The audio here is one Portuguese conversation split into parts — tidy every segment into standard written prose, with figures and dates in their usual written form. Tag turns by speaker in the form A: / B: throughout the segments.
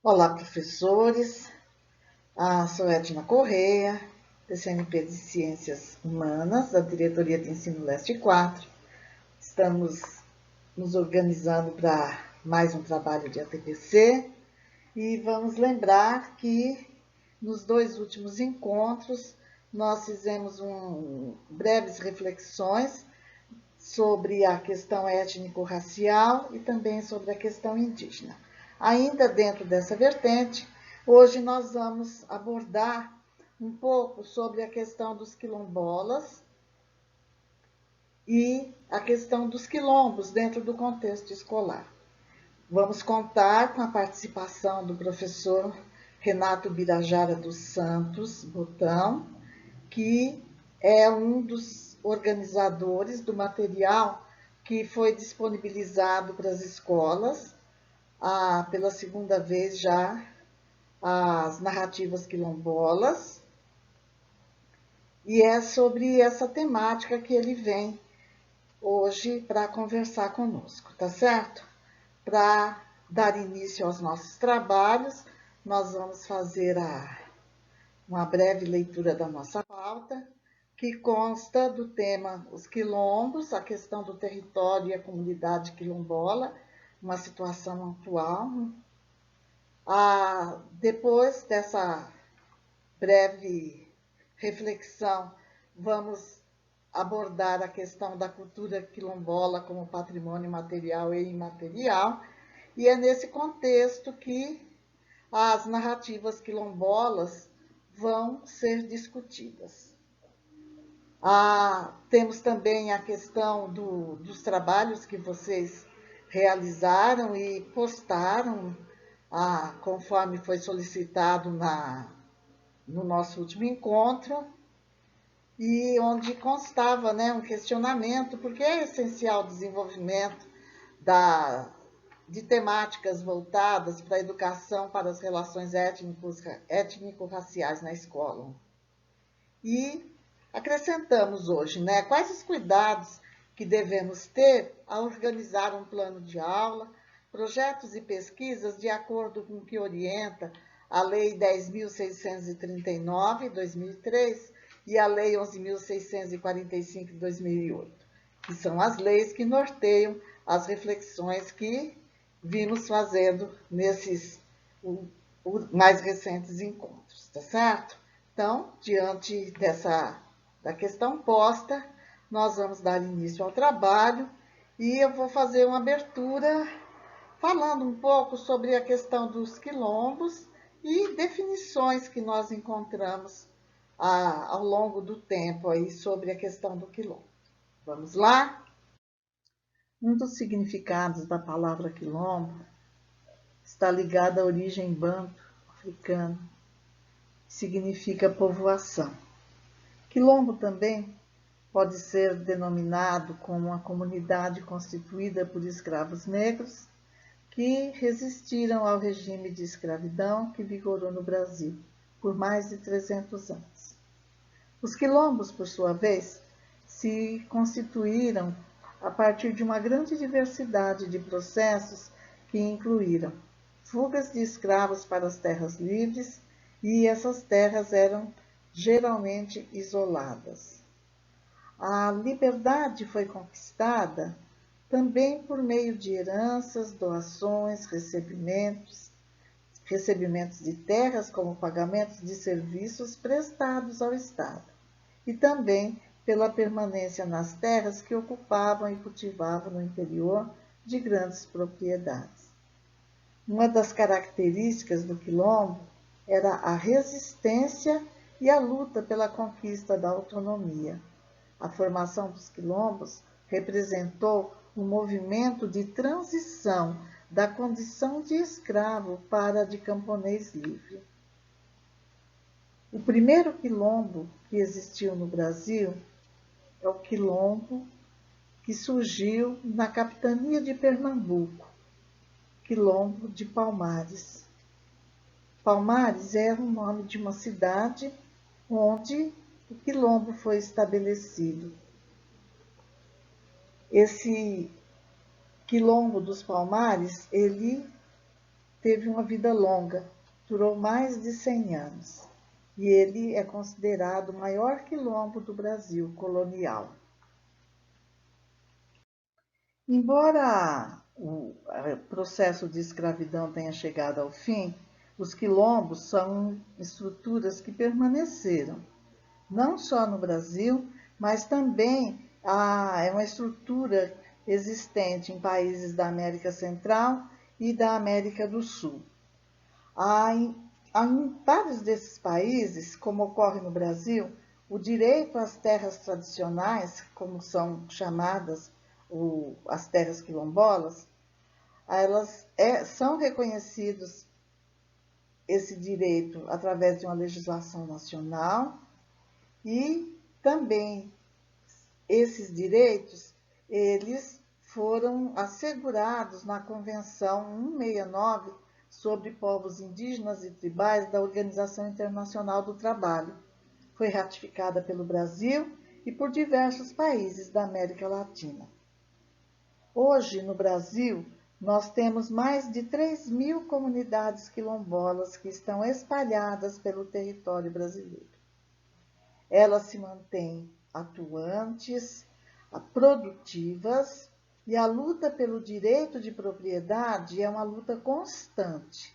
A: Olá, professores. Sou Edna Correia, PCNP de Ciências Humanas, da Diretoria de Ensino Leste 4. Estamos nos organizando para mais um trabalho de ATPC e vamos lembrar que nos dois últimos encontros nós fizemos breves reflexões sobre a questão étnico-racial e também sobre a questão indígena. Ainda dentro dessa vertente, hoje nós vamos abordar um pouco sobre a questão dos quilombolas e a questão dos quilombos dentro do contexto escolar. Vamos contar com a participação do professor Renato Birajara dos Santos Botão, que é um dos organizadores do material que foi disponibilizado para as escolas, pela segunda vez já, as narrativas quilombolas, e é sobre essa temática que ele vem hoje para conversar conosco, tá certo? Para dar início aos nossos trabalhos, nós vamos fazer uma breve leitura da nossa pauta, que consta do tema os quilombos, a questão do território e a comunidade quilombola, uma situação atual. Depois dessa breve reflexão, vamos abordar a questão da cultura quilombola como patrimônio material e imaterial, e é nesse contexto que as narrativas quilombolas vão ser discutidas. Temos também a questão dos trabalhos que vocês realizaram e postaram, conforme foi solicitado no nosso último encontro, e onde constava, né, um questionamento, porque é essencial o desenvolvimento de temáticas voltadas para a educação para as relações étnico-raciais na escola. E acrescentamos hoje, né, quais os cuidados que devemos ter ao organizar um plano de aula, projetos e pesquisas de acordo com o que orienta a Lei 10.639, 2003, e a Lei 11.645, de 2008, que são as leis que norteiam as reflexões que vimos fazendo nesses mais recentes encontros, tá certo? Então, diante da questão posta, nós vamos dar início ao trabalho e eu vou fazer uma abertura falando um pouco sobre a questão dos quilombos e definições que nós encontramos ao longo do tempo aí sobre a questão do quilombo. Vamos lá? Um dos significados da palavra quilombo está ligado à origem banto africana, que significa povoação. Quilombo também pode ser denominado como uma comunidade constituída por escravos negros que resistiram ao regime de escravidão que vigorou no Brasil por mais de 300 anos. Os quilombos, por sua vez, se constituíram a partir de uma grande diversidade de processos que incluíram fugas de escravos para as terras livres, e essas terras eram geralmente isoladas. A liberdade foi conquistada também por meio de heranças, doações, recebimentos de terras como pagamentos de serviços prestados ao Estado, e também pela permanência nas terras que ocupavam e cultivavam no interior de grandes propriedades. Uma das características do quilombo era a resistência e a luta pela conquista da autonomia. A formação dos quilombos representou um movimento de transição da condição de escravo para a de camponês livre. O primeiro quilombo que existiu no Brasil é o quilombo que surgiu na capitania de Pernambuco, Quilombo de Palmares. Palmares era o nome de uma cidade onde o quilombo foi estabelecido. Esse Quilombo dos Palmares, ele teve uma vida longa, durou mais de 100 anos, e ele é considerado o maior quilombo do Brasil colonial. Embora o processo de escravidão tenha chegado ao fim, os quilombos são estruturas que permaneceram, não só no Brasil, mas também é uma estrutura existente em países da América Central e da América do Sul. Em vários desses países, como ocorre no Brasil, o direito às terras tradicionais, como são chamadas as terras quilombolas, elas são reconhecidos esse direito através de uma legislação nacional e também esses direitos, eles foram assegurados na Convenção 169 sobre povos indígenas e tribais da Organização Internacional do Trabalho. Foi ratificada pelo Brasil e por diversos países da América Latina. Hoje, no Brasil, nós temos mais de 3.000 comunidades quilombolas que estão espalhadas pelo território brasileiro. Elas se mantêm atuantes, produtivas, e a luta pelo direito de propriedade é uma luta constante.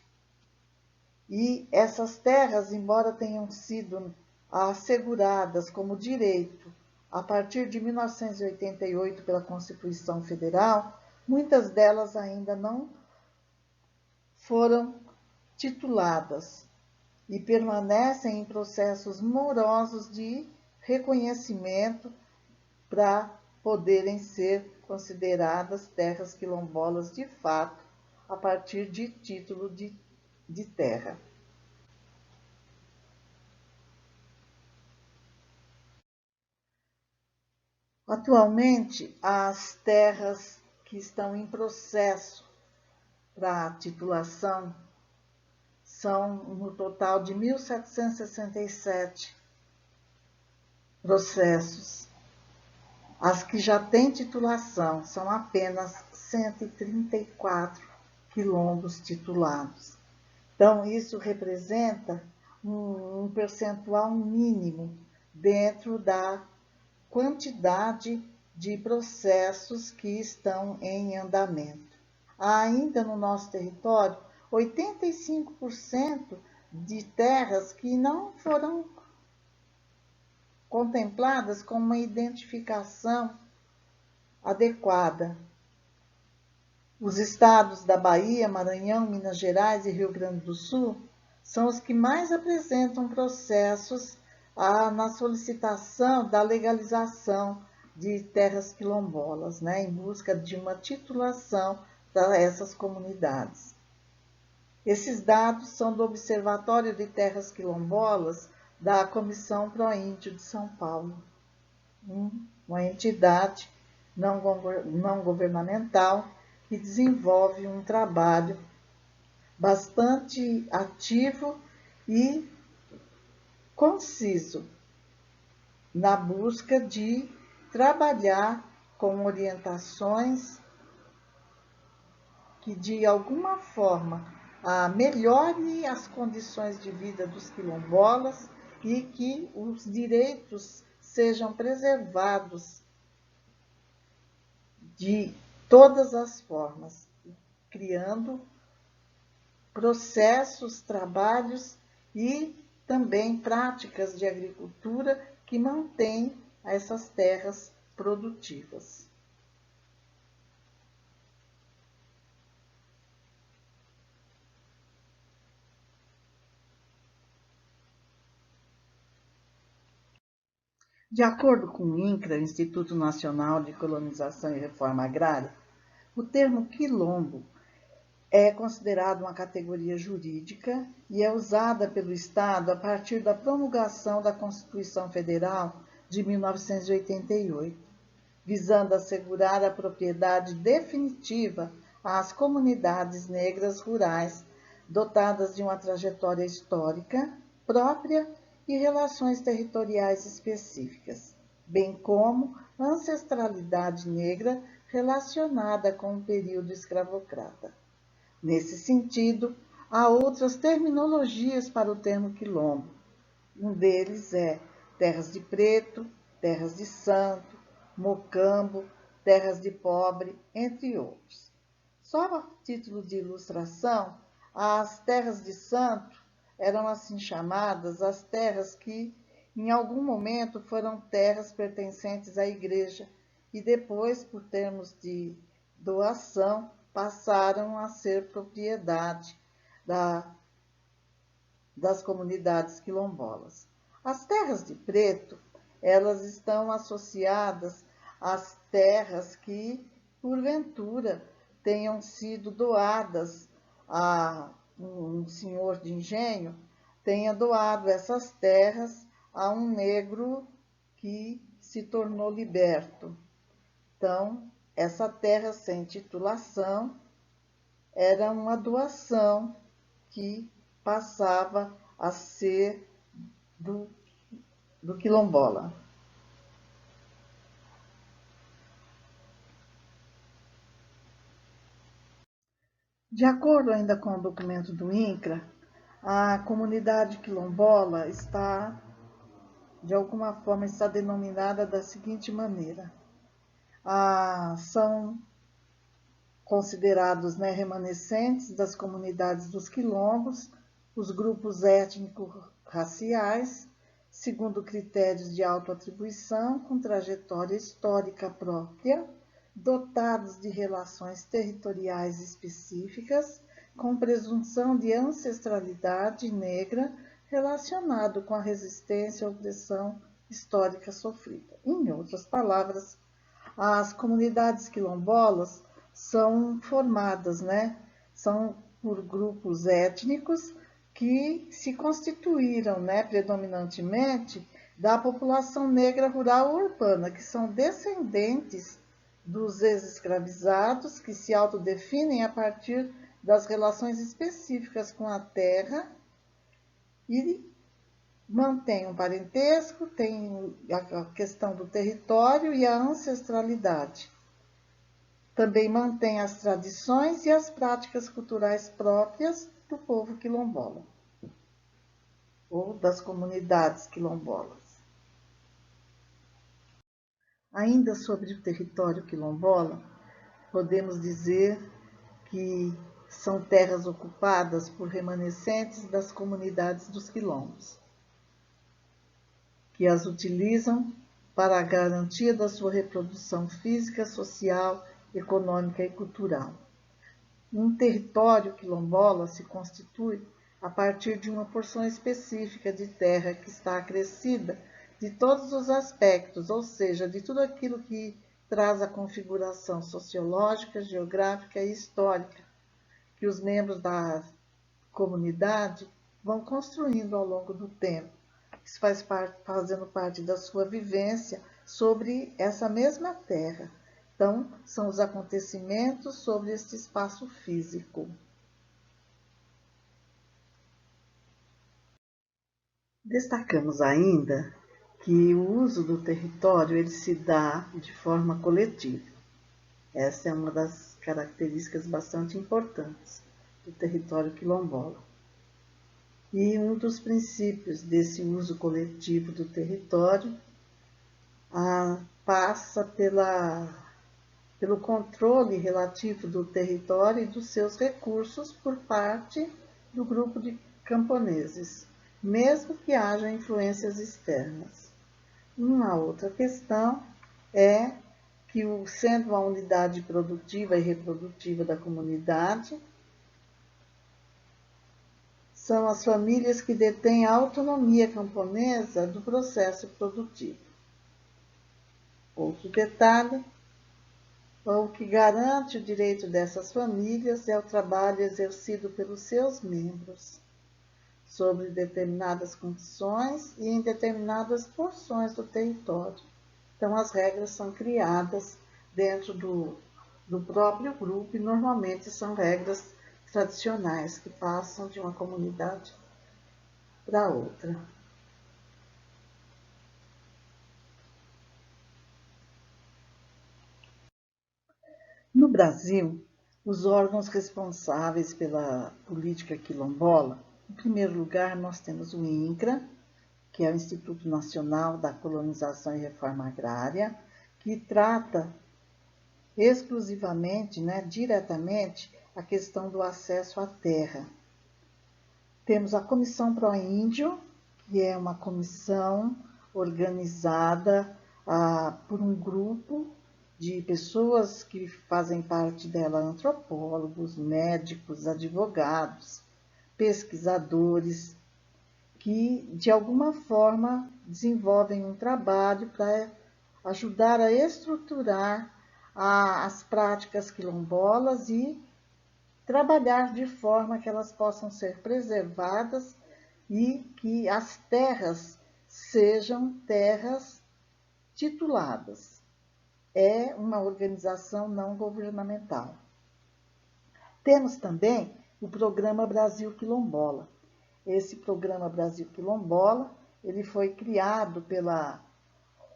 A: E essas terras, embora tenham sido asseguradas como direito a partir de 1988 pela Constituição Federal, muitas delas ainda não foram tituladas e permanecem em processos morosos de reconhecimento para poderem ser consideradas terras quilombolas de fato, a partir de título de terra. Atualmente, as terras que estão em processo para titulação são no total de 1.767 processos. As que já têm titulação são apenas 134 quilombos titulados. Então, isso representa um percentual mínimo dentro da quantidade de processos que estão em andamento. Há ainda no nosso território 85% de terras que não foram contempladas com uma identificação adequada. Os estados da Bahia, Maranhão, Minas Gerais e Rio Grande do Sul são os que mais apresentam processos na solicitação da legalização de terras quilombolas, em busca de uma titulação para essas comunidades. Esses dados são do Observatório de Terras Quilombolas da Comissão Proíndio de São Paulo, uma entidade não governamental que desenvolve um trabalho bastante ativo e conciso na busca de trabalhar com orientações que, de alguma forma, melhore as condições de vida dos quilombolas e que os direitos sejam preservados de todas as formas, criando processos, trabalhos e também práticas de agricultura que mantêm essas terras produtivas. De acordo com o INCRA, Instituto Nacional de Colonização e Reforma Agrária, o termo quilombo é considerado uma categoria jurídica e é usada pelo Estado a partir da promulgação da Constituição Federal de 1988, visando assegurar a propriedade definitiva às comunidades negras rurais dotadas de uma trajetória histórica própria e relações territoriais específicas, bem como ancestralidade negra relacionada com o período escravocrata. Nesse sentido, há outras terminologias para o termo quilombo. Um deles é terras de preto, terras de santo, mocambo, terras de pobre, entre outros. Só a título de ilustração, as terras de santo eram assim chamadas as terras que, em algum momento, foram terras pertencentes à igreja e depois, por termos de doação, passaram a ser propriedade das comunidades quilombolas. As terras de preto, elas estão associadas às terras que, porventura, tenham sido doadas a um senhor de engenho, tenha doado essas terras a um negro que se tornou liberto. Então, essa terra sem titulação era uma doação que passava a ser do, do quilombola. De acordo ainda com o documento do INCRA, a comunidade quilombola está, de alguma forma, está denominada da seguinte maneira. São considerados, né, remanescentes das comunidades dos quilombos, os grupos étnico-raciais, segundo critérios de autoatribuição, com trajetória histórica própria, dotados de relações territoriais específicas, com presunção de ancestralidade negra relacionado com a resistência à opressão histórica sofrida. Em outras palavras, as comunidades quilombolas são formadas, né? São por grupos étnicos que se constituíram, né, predominantemente da população negra rural ou urbana, que são descendentes dos ex-escravizados, que se autodefinem a partir das relações específicas com a terra e mantêm um parentesco, tem a questão do território e a ancestralidade. Também mantém as tradições e as práticas culturais próprias do povo quilombola, ou das comunidades quilombolas. Ainda sobre o território quilombola, podemos dizer que são terras ocupadas por remanescentes das comunidades dos quilombos, que as utilizam para a garantia da sua reprodução física, social, econômica e cultural. Um território quilombola se constitui a partir de uma porção específica de terra que está acrescida de todos os aspectos, ou seja, de tudo aquilo que traz a configuração sociológica, geográfica e histórica que os membros da comunidade vão construindo ao longo do tempo. Isso fazendo parte da sua vivência sobre essa mesma terra. Então, são os acontecimentos sobre este espaço físico. Destacamos ainda que o uso do território ele se dá de forma coletiva. Essa é uma das características bastante importantes do território quilombola. E um dos princípios desse uso coletivo do território passa pelo controle relativo do território e dos seus recursos por parte do grupo de camponeses, mesmo que haja influências externas. Uma outra questão é que, sendo a unidade produtiva e reprodutiva da comunidade, são as famílias que detêm a autonomia camponesa do processo produtivo. Outro detalhe, o que garante o direito dessas famílias é o trabalho exercido pelos seus membros sobre determinadas condições e em determinadas porções do território. Então, as regras são criadas dentro do próprio grupo e normalmente são regras tradicionais que passam de uma comunidade para outra. No Brasil, os órgãos responsáveis pela política quilombola. Em primeiro lugar, nós temos o INCRA, que é o Instituto Nacional da Colonização e Reforma Agrária, que trata exclusivamente, diretamente, a questão do acesso à terra. Temos a Comissão Pró-Índio, que é uma comissão organizada por um grupo de pessoas que fazem parte dela, antropólogos, médicos, advogados, pesquisadores, que, de alguma forma, desenvolvem um trabalho para ajudar a estruturar as práticas quilombolas e trabalhar de forma que elas possam ser preservadas e que as terras sejam terras tituladas. É uma organização não governamental. Temos também o Programa Brasil Quilombola. Esse Programa Brasil Quilombola, ele foi criado pela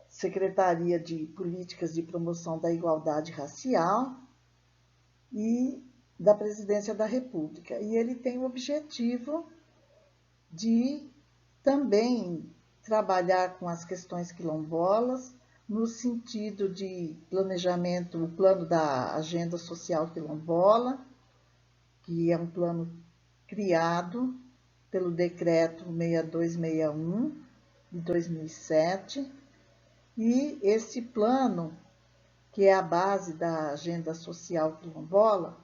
A: Secretaria de Políticas de Promoção da Igualdade Racial e da Presidência da República. E ele tem o objetivo de também trabalhar com as questões quilombolas, no sentido de planejamento, o plano da Agenda Social Quilombola, que é um plano criado pelo Decreto 6261 de 2007, e esse plano, que é a base da Agenda Social Quilombola,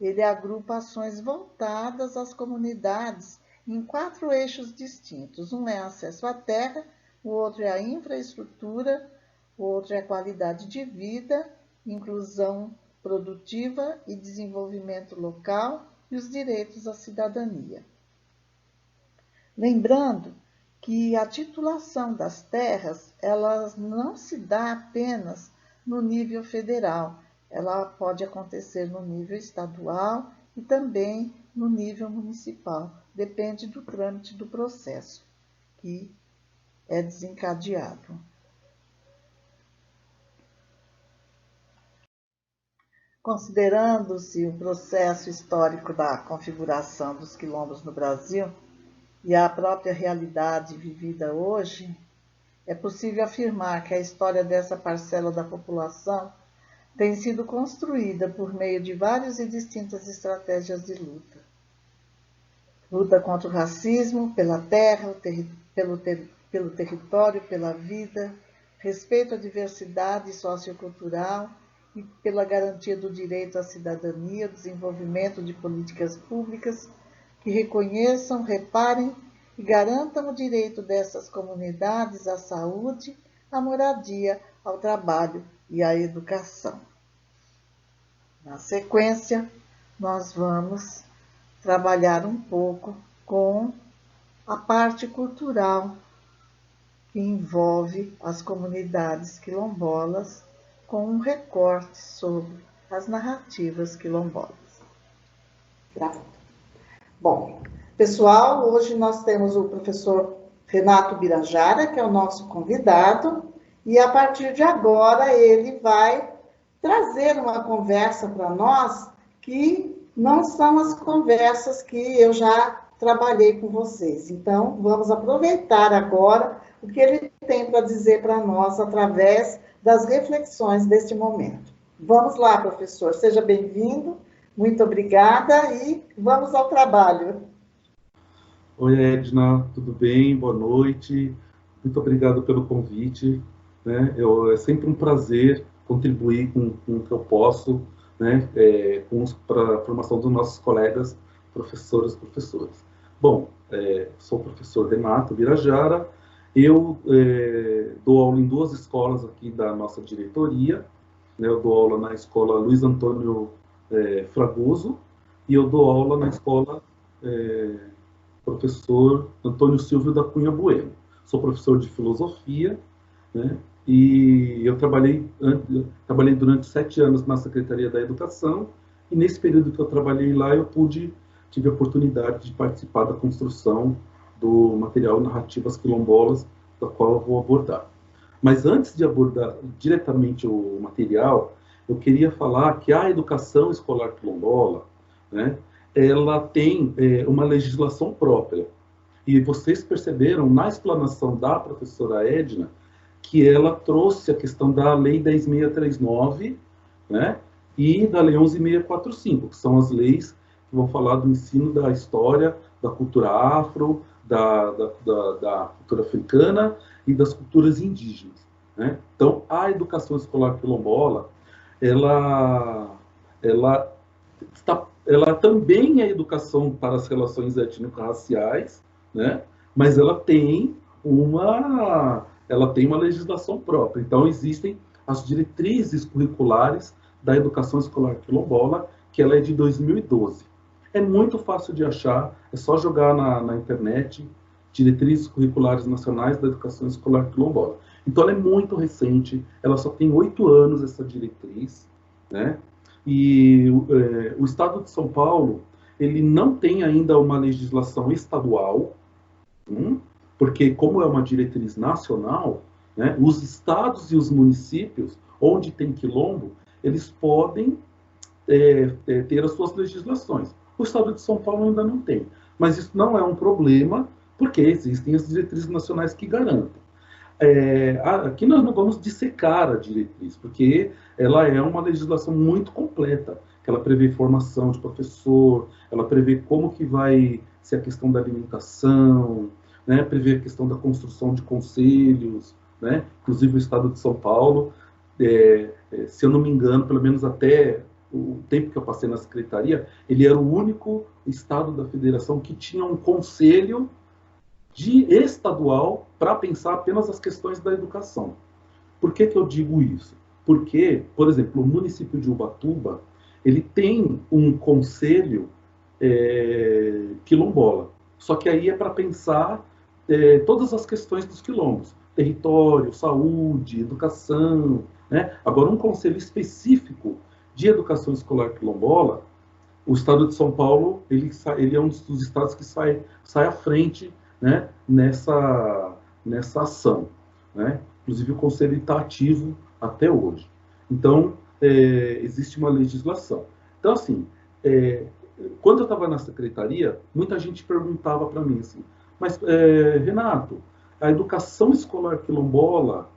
A: ele agrupa ações voltadas às comunidades em 4 eixos distintos. Um é acesso à terra, o outro é a infraestrutura, o outro é a qualidade de vida, inclusão produtiva e desenvolvimento local e os direitos à cidadania. Lembrando que a titulação das terras, ela não se dá apenas no nível federal, ela pode acontecer no nível estadual e também no nível municipal, depende do trâmite do processo que é desencadeado. Considerando-se o processo histórico da configuração dos quilombos no Brasil e a própria realidade vivida hoje, é possível afirmar que a história dessa parcela da população tem sido construída por meio de várias e distintas estratégias de luta. Luta contra o racismo, pela terra, pelo território, pela vida, respeito à diversidade sociocultural e pela garantia do direito à cidadania, desenvolvimento de políticas públicas que reconheçam, reparem e garantam o direito dessas comunidades à saúde, à moradia, ao trabalho e à educação. Na sequência, nós vamos trabalhar um pouco com a parte cultural que envolve as comunidades quilombolas, com um recorte sobre as narrativas quilombolas. Bom, pessoal, hoje nós temos o professor Renato Birajara, que é o nosso convidado, e a partir de agora ele vai trazer uma conversa para nós que não são as conversas que eu já trabalhei com vocês. Então, vamos aproveitar agora o que ele tem para dizer para nós através das reflexões deste momento. Vamos lá, professor, seja bem-vindo, muito obrigada e vamos ao trabalho.
B: Oi, Edna, tudo bem? Boa noite. Muito obrigado pelo convite. É sempre um prazer contribuir com o que eu posso, para a formação dos nossos colegas, professores e professoras. Bom, sou o professor Renato Birajara, eu dou aula em 2 escolas aqui da nossa diretoria, eu dou aula na escola Luiz Antônio Fragoso e eu dou aula na escola professor Antônio Silvio da Cunha Bueno. Sou professor de filosofia, e eu trabalhei durante 7 anos na Secretaria da Educação, e nesse período que eu trabalhei lá, eu tive a oportunidade de participar da construção do material Narrativas Quilombolas, da qual eu vou abordar. Mas antes de abordar diretamente o material, eu queria falar que a educação escolar quilombola, né, ela tem uma legislação própria. E vocês perceberam na explanação da professora Edna que ela trouxe a questão da Lei 10.639, né, e da Lei 11.645, que são as leis que vão falar do ensino da história, da cultura afro, da cultura africana e das culturas indígenas, né? Então, a educação escolar quilombola, ela também é educação para as relações étnico-raciais, né? Mas ela tem uma legislação própria. Então, existem as diretrizes curriculares da educação escolar quilombola, que ela é de 2012. É muito fácil de achar, é só jogar na internet, diretrizes curriculares nacionais da educação escolar quilombola. Então, ela é muito recente, ela só tem 8 anos, essa diretriz, né? E o Estado de São Paulo, ele não tem ainda uma legislação estadual, porque como é uma diretriz nacional, né, os estados e os municípios, onde tem quilombo, eles podem ter as suas legislações. O Estado de São Paulo ainda não tem. Mas isso não é um problema, porque existem as diretrizes nacionais que garantem. Aqui nós não vamos dissecar a diretriz, porque ela é uma legislação muito completa, que ela prevê formação de professor, ela prevê como que vai ser a questão da alimentação, né, prevê a questão da construção de conselhos, né, inclusive o Estado de São Paulo, se eu não me engano, pelo menos até o tempo que eu passei na secretaria, ele era o único estado da federação que tinha um conselho estadual para pensar apenas as questões da educação. Por que eu digo isso? Porque, por exemplo, o município de Ubatuba, ele tem um conselho quilombola. Só que aí é para pensar todas as questões dos quilombos. Território, saúde, educação, né? Agora, um conselho específico de educação escolar quilombola, o Estado de São Paulo, ele é um dos estados que sai à frente, né, nessa ação, né? Inclusive, o conselho está ativo até hoje. Então, existe uma legislação. Então, assim, quando eu estava na secretaria, muita gente perguntava para mim assim, mas, Renato, a educação escolar quilombola,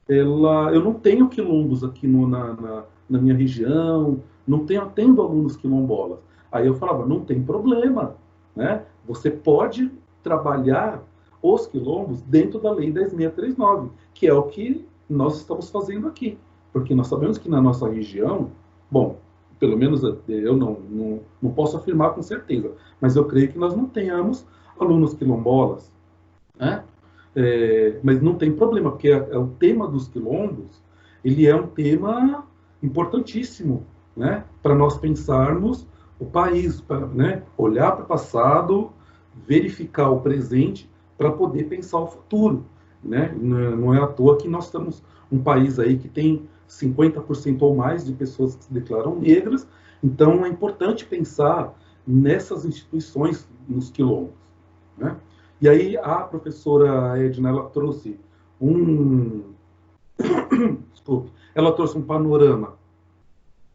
B: eu não tenho quilombos aqui na minha região, não atendo alunos quilombolas. Aí eu falava, não tem problema, né? Você pode trabalhar os quilombos dentro da Lei 10.639, que é o que nós estamos fazendo aqui. Porque nós sabemos que na nossa região, bom, pelo menos eu não posso afirmar com certeza, mas eu creio que nós não tenhamos alunos quilombolas, né? Mas não tem problema, porque o tema dos quilombos, ele é um tema importantíssimo, né? Para nós pensarmos o país, né? Olhar para o passado, verificar o presente, para poder pensar o futuro, né? Não é à toa que nós estamos um país aí que tem 50% ou mais de pessoas que se declaram negras, então é importante pensar nessas instituições nos quilombos, né? E aí a professora Edna, ela trouxe ela trouxe um panorama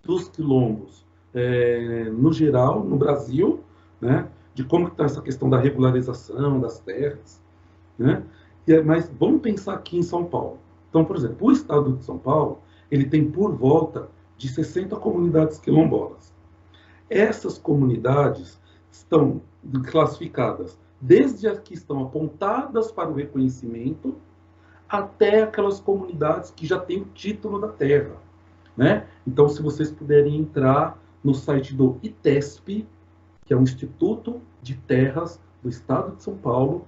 B: dos quilombos no geral, no Brasil, né, de como está essa questão da regularização das terras, né? Mas vamos pensar aqui em São Paulo. Então, por exemplo, o estado de São Paulo, ele tem por volta de 60 comunidades quilombolas. Essas comunidades estão classificadas desde as que estão apontadas para o reconhecimento até aquelas comunidades que já têm o título da terra, né? Então, se vocês puderem entrar no site do ITESP, que é o Instituto de Terras do Estado de São Paulo,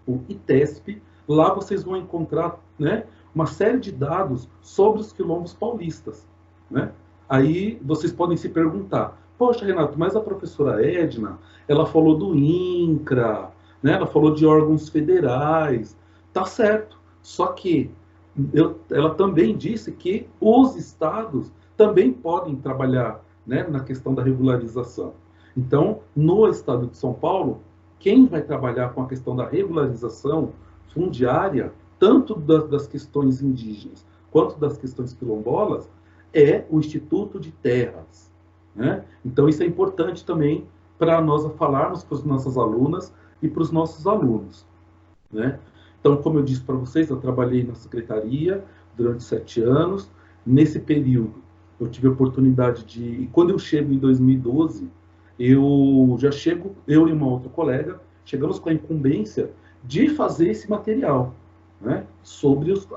B: o ITESP, lá vocês vão encontrar, né, uma série de dados sobre os quilombos paulistas, né? Aí vocês podem se perguntar, poxa, Renato, mas a professora Edna, ela falou do INCRA, né? Ela falou de órgãos federais, tá certo, só que ela também disse que os estados também podem trabalhar, né, na questão da regularização. Então, no estado de São Paulo, quem vai trabalhar com a questão da regularização fundiária, tanto das questões indígenas quanto das questões quilombolas, é o Instituto de Terras, né? Então, isso é importante também para nós falarmos para as nossas alunas e para os nossos alunos, né? Então, como eu disse para vocês, eu trabalhei na secretaria durante 7 anos. Nesse período, eu tive a oportunidade de... E quando eu chego em 2012, eu já chego, eu e uma outra colega, chegamos com a incumbência de fazer esse material, né? Sobre os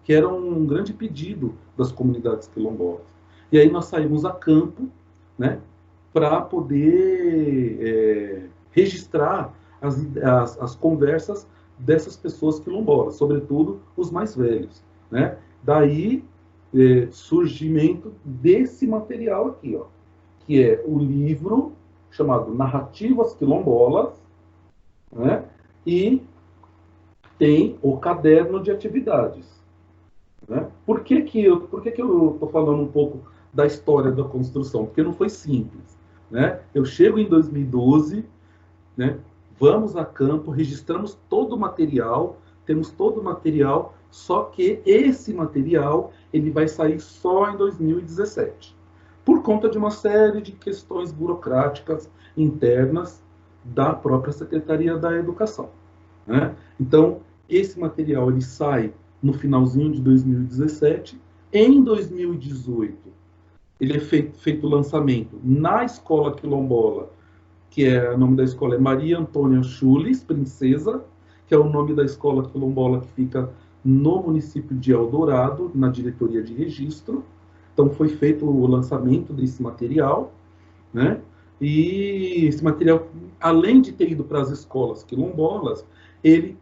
B: que era um grande pedido das comunidades quilombolas. E aí nós saímos a campo, né, para poder registrar as conversas dessas pessoas quilombolas, sobretudo os mais velhos, né? Daí surgimento desse material aqui, ó, que é o livro chamado Narrativas Quilombolas, né? E tem o caderno de atividades, né? Por que eu estou falando um pouco da história da construção? Porque não foi simples, né? Eu chego em 2012, né? Vamos a campo, registramos todo o material, temos todo o material, só que esse material ele vai sair só em 2017, por conta de uma série de questões burocráticas internas da própria Secretaria da Educação, né? Então, esse material ele sai no finalzinho de 2017. Em 2018, ele é feito o lançamento na Escola Quilombola, que o nome da escola é Maria Antônia Chules Princesa, que é o nome da escola quilombola que fica no município de Eldorado, na diretoria de registro. Então, foi feito o lançamento desse material, né? E esse material, além de ter ido para as escolas quilombolas, ele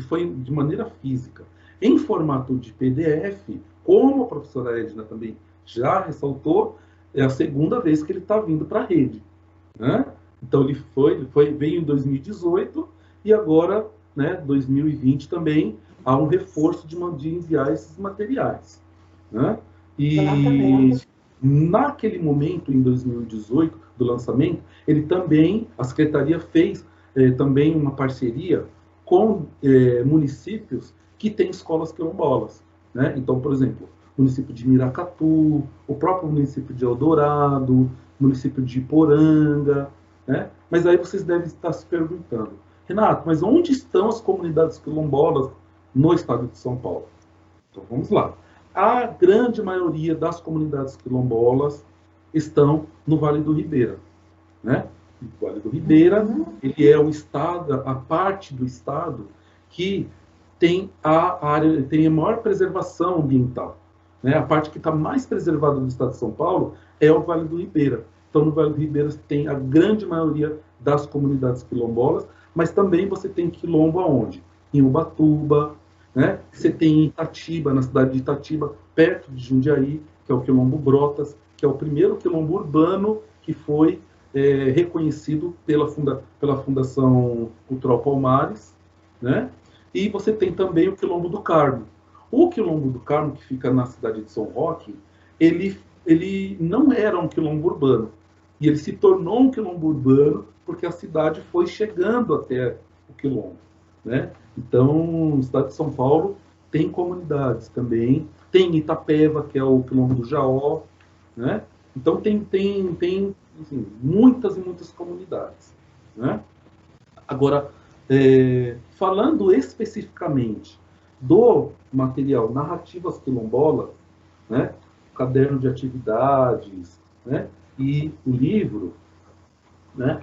B: foi de maneira física, em formato de PDF, como a professora Edna também já ressaltou, é a segunda vez que ele está vindo para a rede, né? Então, ele veio em 2018 e agora, né, 2020 também, há um reforço de enviar esses materiais, né? E exatamente. Naquele momento, em 2018, do lançamento, a Secretaria fez também uma parceria com municípios que têm escolas quilombolas, né? Então, por exemplo, o município de Miracatu, o próprio município de Eldorado, o município de Iporanga, né? Mas aí vocês devem estar se perguntando, Renato, mas onde estão as comunidades quilombolas no estado de São Paulo? Então vamos lá. A grande maioria das comunidades quilombolas estão no Vale do Ribeira, né? O Vale do Ribeira, ele é o estado, a parte do estado que tem tem a maior preservação ambiental, né? A parte que está mais preservada do estado de São Paulo é o Vale do Ribeira. Então, no Vale do Ribeira tem a grande maioria das comunidades quilombolas, mas também você tem quilombo aonde? Em Ubatuba, né? Você tem em Itatiba, na cidade de Itatiba, perto de Jundiaí, que é o Quilombo Brotas, que é o primeiro quilombo urbano que foi reconhecido pela Fundação Cultural Palmares, né? E você tem também o Quilombo do Carmo. O Quilombo do Carmo, que fica na cidade de São Roque, ele não era um quilombo urbano. E ele se tornou um quilombo urbano porque a cidade foi chegando até o quilombo, né? Então, a cidade de São Paulo tem comunidades também. Tem Itapeva, que é o quilombo do Jaó, né? Então, tem enfim, muitas e muitas comunidades, né? Agora, falando especificamente do material Narrativas Quilombolas, né? O caderno de atividades, né? E o livro, né?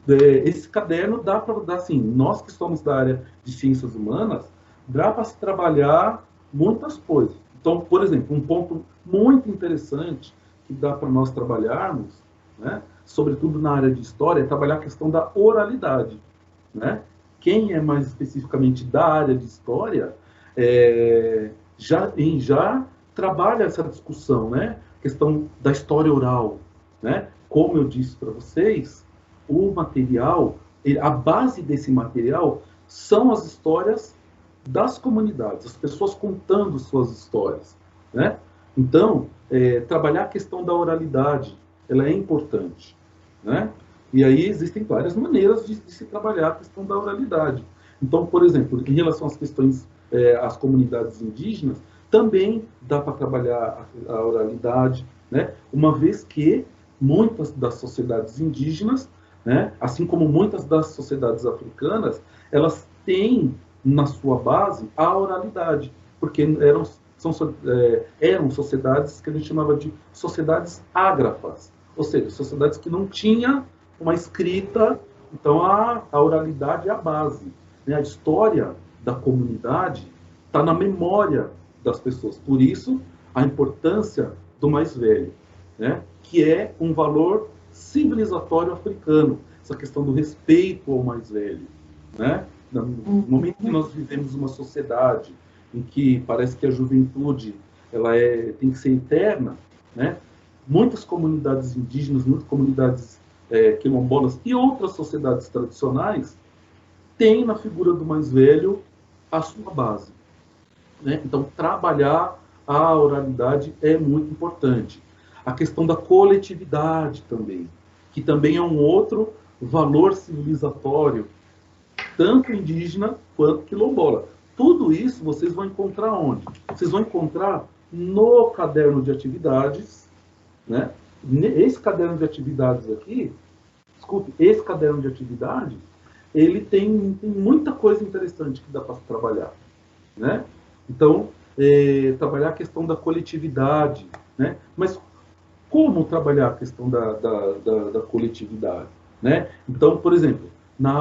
B: Esse caderno dá para dar, assim, nós que somos da área de ciências humanas, dá para se trabalhar muitas coisas. Então, por exemplo, um ponto muito interessante que dá para nós trabalharmos, né, sobretudo na área de história, é trabalhar a questão da oralidade, né? Quem é mais especificamente da área de história já trabalha essa discussão, né? Questão da história oral, né? Como eu disse para vocês, o material, a base desse material são as histórias das comunidades, as pessoas contando suas histórias, né? Então, trabalhar a questão da oralidade, ela é importante, né? E aí existem várias maneiras de se trabalhar a questão da oralidade. Então, por exemplo, em relação às questões, às comunidades indígenas, Também dá para trabalhar a oralidade, né? Uma vez que muitas das sociedades indígenas, né, assim como muitas das sociedades africanas, elas têm na sua base a oralidade, porque eram sociedades que a gente chamava de sociedades ágrafas, ou seja, sociedades que não tinham uma escrita. Então a oralidade é a base, né? A história da comunidade está na memória das pessoas, por isso a importância do mais velho, né? Que é um valor civilizatório africano, essa questão do respeito ao mais velho, né? No momento que nós vivemos uma sociedade em que parece que a juventude tem que ser eterna, né? Muitas comunidades indígenas, muitas comunidades quilombolas e outras sociedades tradicionais têm na figura do mais velho a sua base, né? Então, trabalhar a oralidade é muito importante. A questão da coletividade também, que também é um outro valor civilizatório, tanto indígena quanto quilombola. Tudo isso vocês vão encontrar onde? Vocês vão encontrar no caderno de atividades, né? Esse caderno de atividades aqui, desculpe, esse caderno de atividades, ele tem muita coisa interessante que dá para trabalhar, né? Então, trabalhar a questão da coletividade, né? Mas como trabalhar a questão da coletividade, né? Então, por exemplo, na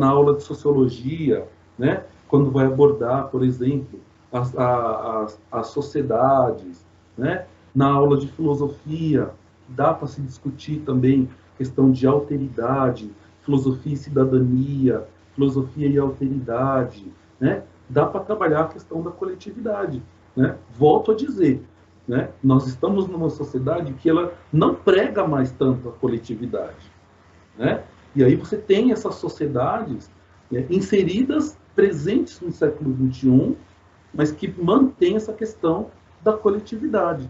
B: aula de sociologia, né? Quando vai abordar, por exemplo, as sociedades, né? Na aula de filosofia, dá para se discutir também questão de alteridade, filosofia e cidadania, filosofia e alteridade, né? Dá para trabalhar a questão da coletividade, né? Volto a dizer, né? Nós estamos numa sociedade que ela não prega mais tanto a coletividade, né? E aí você tem essas sociedades, né, inseridas, presentes no século XXI, mas que mantém essa questão da coletividade,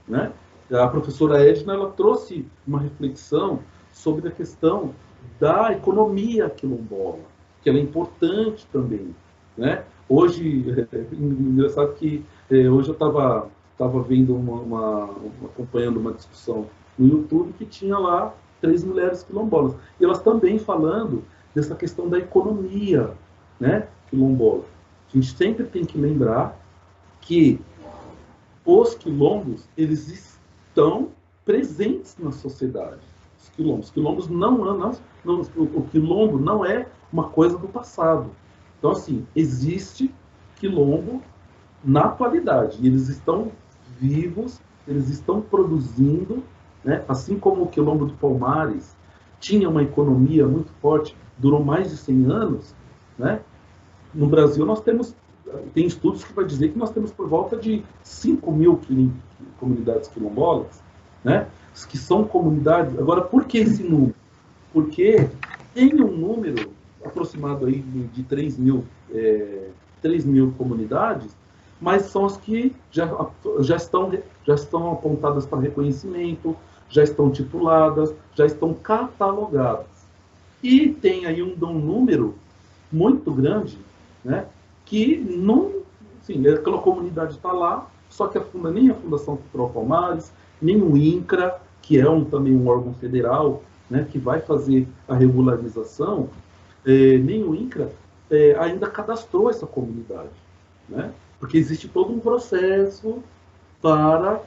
B: né? A professora Edna, ela trouxe uma reflexão sobre a questão da economia quilombola, que ela é importante também, né? Hoje, engraçado que hoje eu estava vendo acompanhando uma discussão no YouTube que tinha lá 3 mulheres quilombolas, e elas também falando dessa questão da economia, né, quilombola. A gente sempre tem que lembrar que os quilombos, eles estão presentes na sociedade. Os quilombos o quilombo não é uma coisa do passado. Então, assim, existe quilombo na atualidade, e eles estão vivos, eles estão produzindo, né? Assim como o quilombo de Palmares tinha uma economia muito forte, durou mais de 100 anos, né? No Brasil tem estudos que vai dizer que nós temos por volta de 5 mil comunidades quilombolas, né? Que são comunidades. Agora, por que esse número? Porque tem um número aproximado aí de 3 mil comunidades, mas são as que já estão apontadas para reconhecimento, já estão tituladas, já estão catalogadas. E tem aí um número muito grande, né, que não, assim, aquela comunidade está lá, só que nem a Fundação Cultural Palmares, nem o INCRA, que é também um órgão federal, né, que vai fazer a regularização, nem o INCRA ainda cadastrou essa comunidade, né, porque existe todo um processo para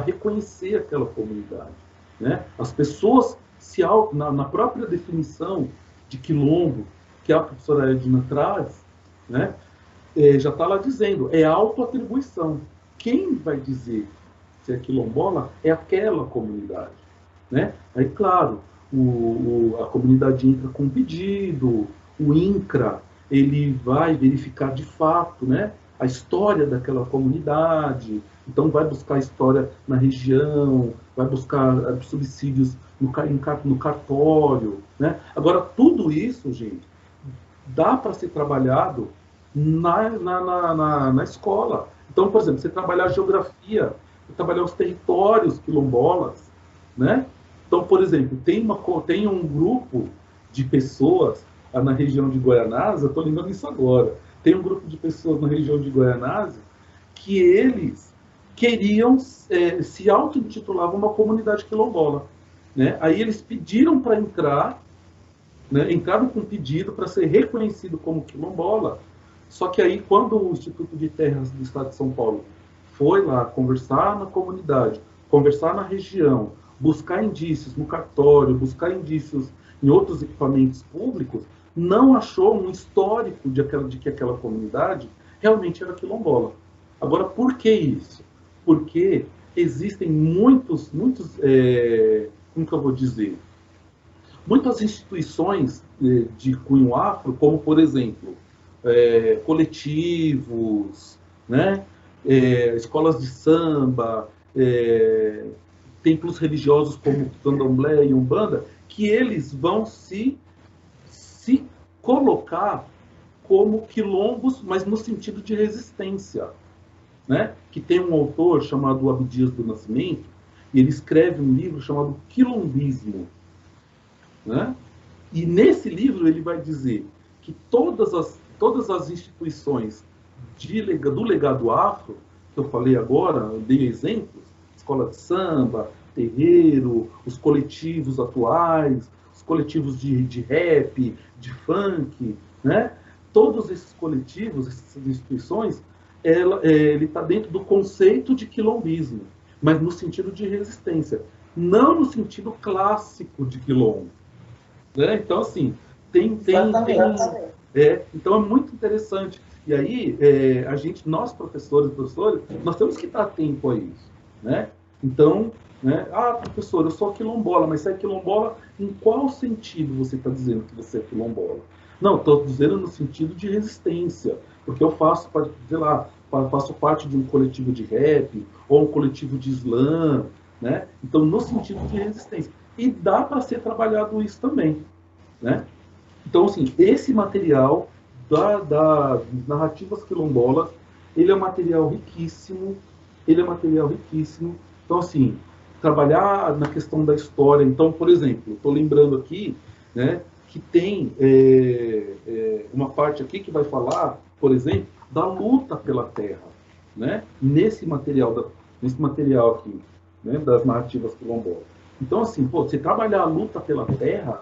B: reconhecer aquela comunidade, né? As pessoas na própria definição de quilombo que a professora Edna traz, né, já está lá dizendo, é autoatribuição. Quem vai dizer se é quilombola é aquela comunidade, né? Aí, claro, a comunidade entra com um pedido, o INCRA, ele vai verificar de fato, né, a história daquela comunidade, então vai buscar história na região, vai buscar subsídios no cartório, né? Agora, tudo isso, gente, dá para ser trabalhado na escola. Então, por exemplo, você trabalhar geografia, trabalhar os territórios quilombolas, né? Então, por exemplo, tem um grupo de pessoas na região de Guaianazes, eu estou lembrando isso agora, tem um grupo de pessoas na região de Guaianazes que eles queriam, se auto-intitulavam uma comunidade quilombola. Né? Aí eles pediram para entrar, né? Entraram com pedido para ser reconhecido como quilombola. Só que aí, quando o Instituto de Terras do Estado de São Paulo foi lá conversar na comunidade, conversar na região, buscar indícios no cartório, buscar indícios em outros equipamentos públicos, não achou um histórico de que aquela comunidade realmente era quilombola. Agora, por que isso? Porque existem muitos, como que eu vou dizer? Muitas instituições de cunho afro, como, por exemplo, coletivos, né? Escolas de samba, templos religiosos como Candomblé e Umbanda, que eles vão se colocar como quilombos, mas no sentido de resistência. Né? Que tem um autor chamado Abdias do Nascimento, e ele escreve um livro chamado Quilombismo. Né? E nesse livro ele vai dizer que todas as instituições do legado afro, que eu falei agora, eu dei exemplos, escola de samba, terreiro, os coletivos atuais, os coletivos de rap, de funk, né? Todos esses coletivos, essas instituições, ele está dentro do conceito de quilombismo, mas no sentido de resistência, não no sentido clássico de quilombo. Né? Então, assim, então é muito interessante. E aí, nós professores, nós temos que estar atento a isso. Né? Então, né? Professor, eu sou quilombola, mas você é quilombola em qual sentido você está dizendo que você é quilombola? Não, estou dizendo no sentido de resistência, porque eu faço parte de um coletivo de rap, ou um coletivo de slam, né? Então, no sentido de resistência. E dá para ser trabalhado isso também, né? Então, assim, esse material das narrativas quilombolas, ele é um material riquíssimo, Então, assim, trabalhar na questão da história. Então, por exemplo, estou lembrando aqui, né, que tem uma parte aqui que vai falar, por exemplo, da luta pela terra, né? Nesse material aqui, né, das narrativas quilombolas. Então, assim, você trabalhar a luta pela terra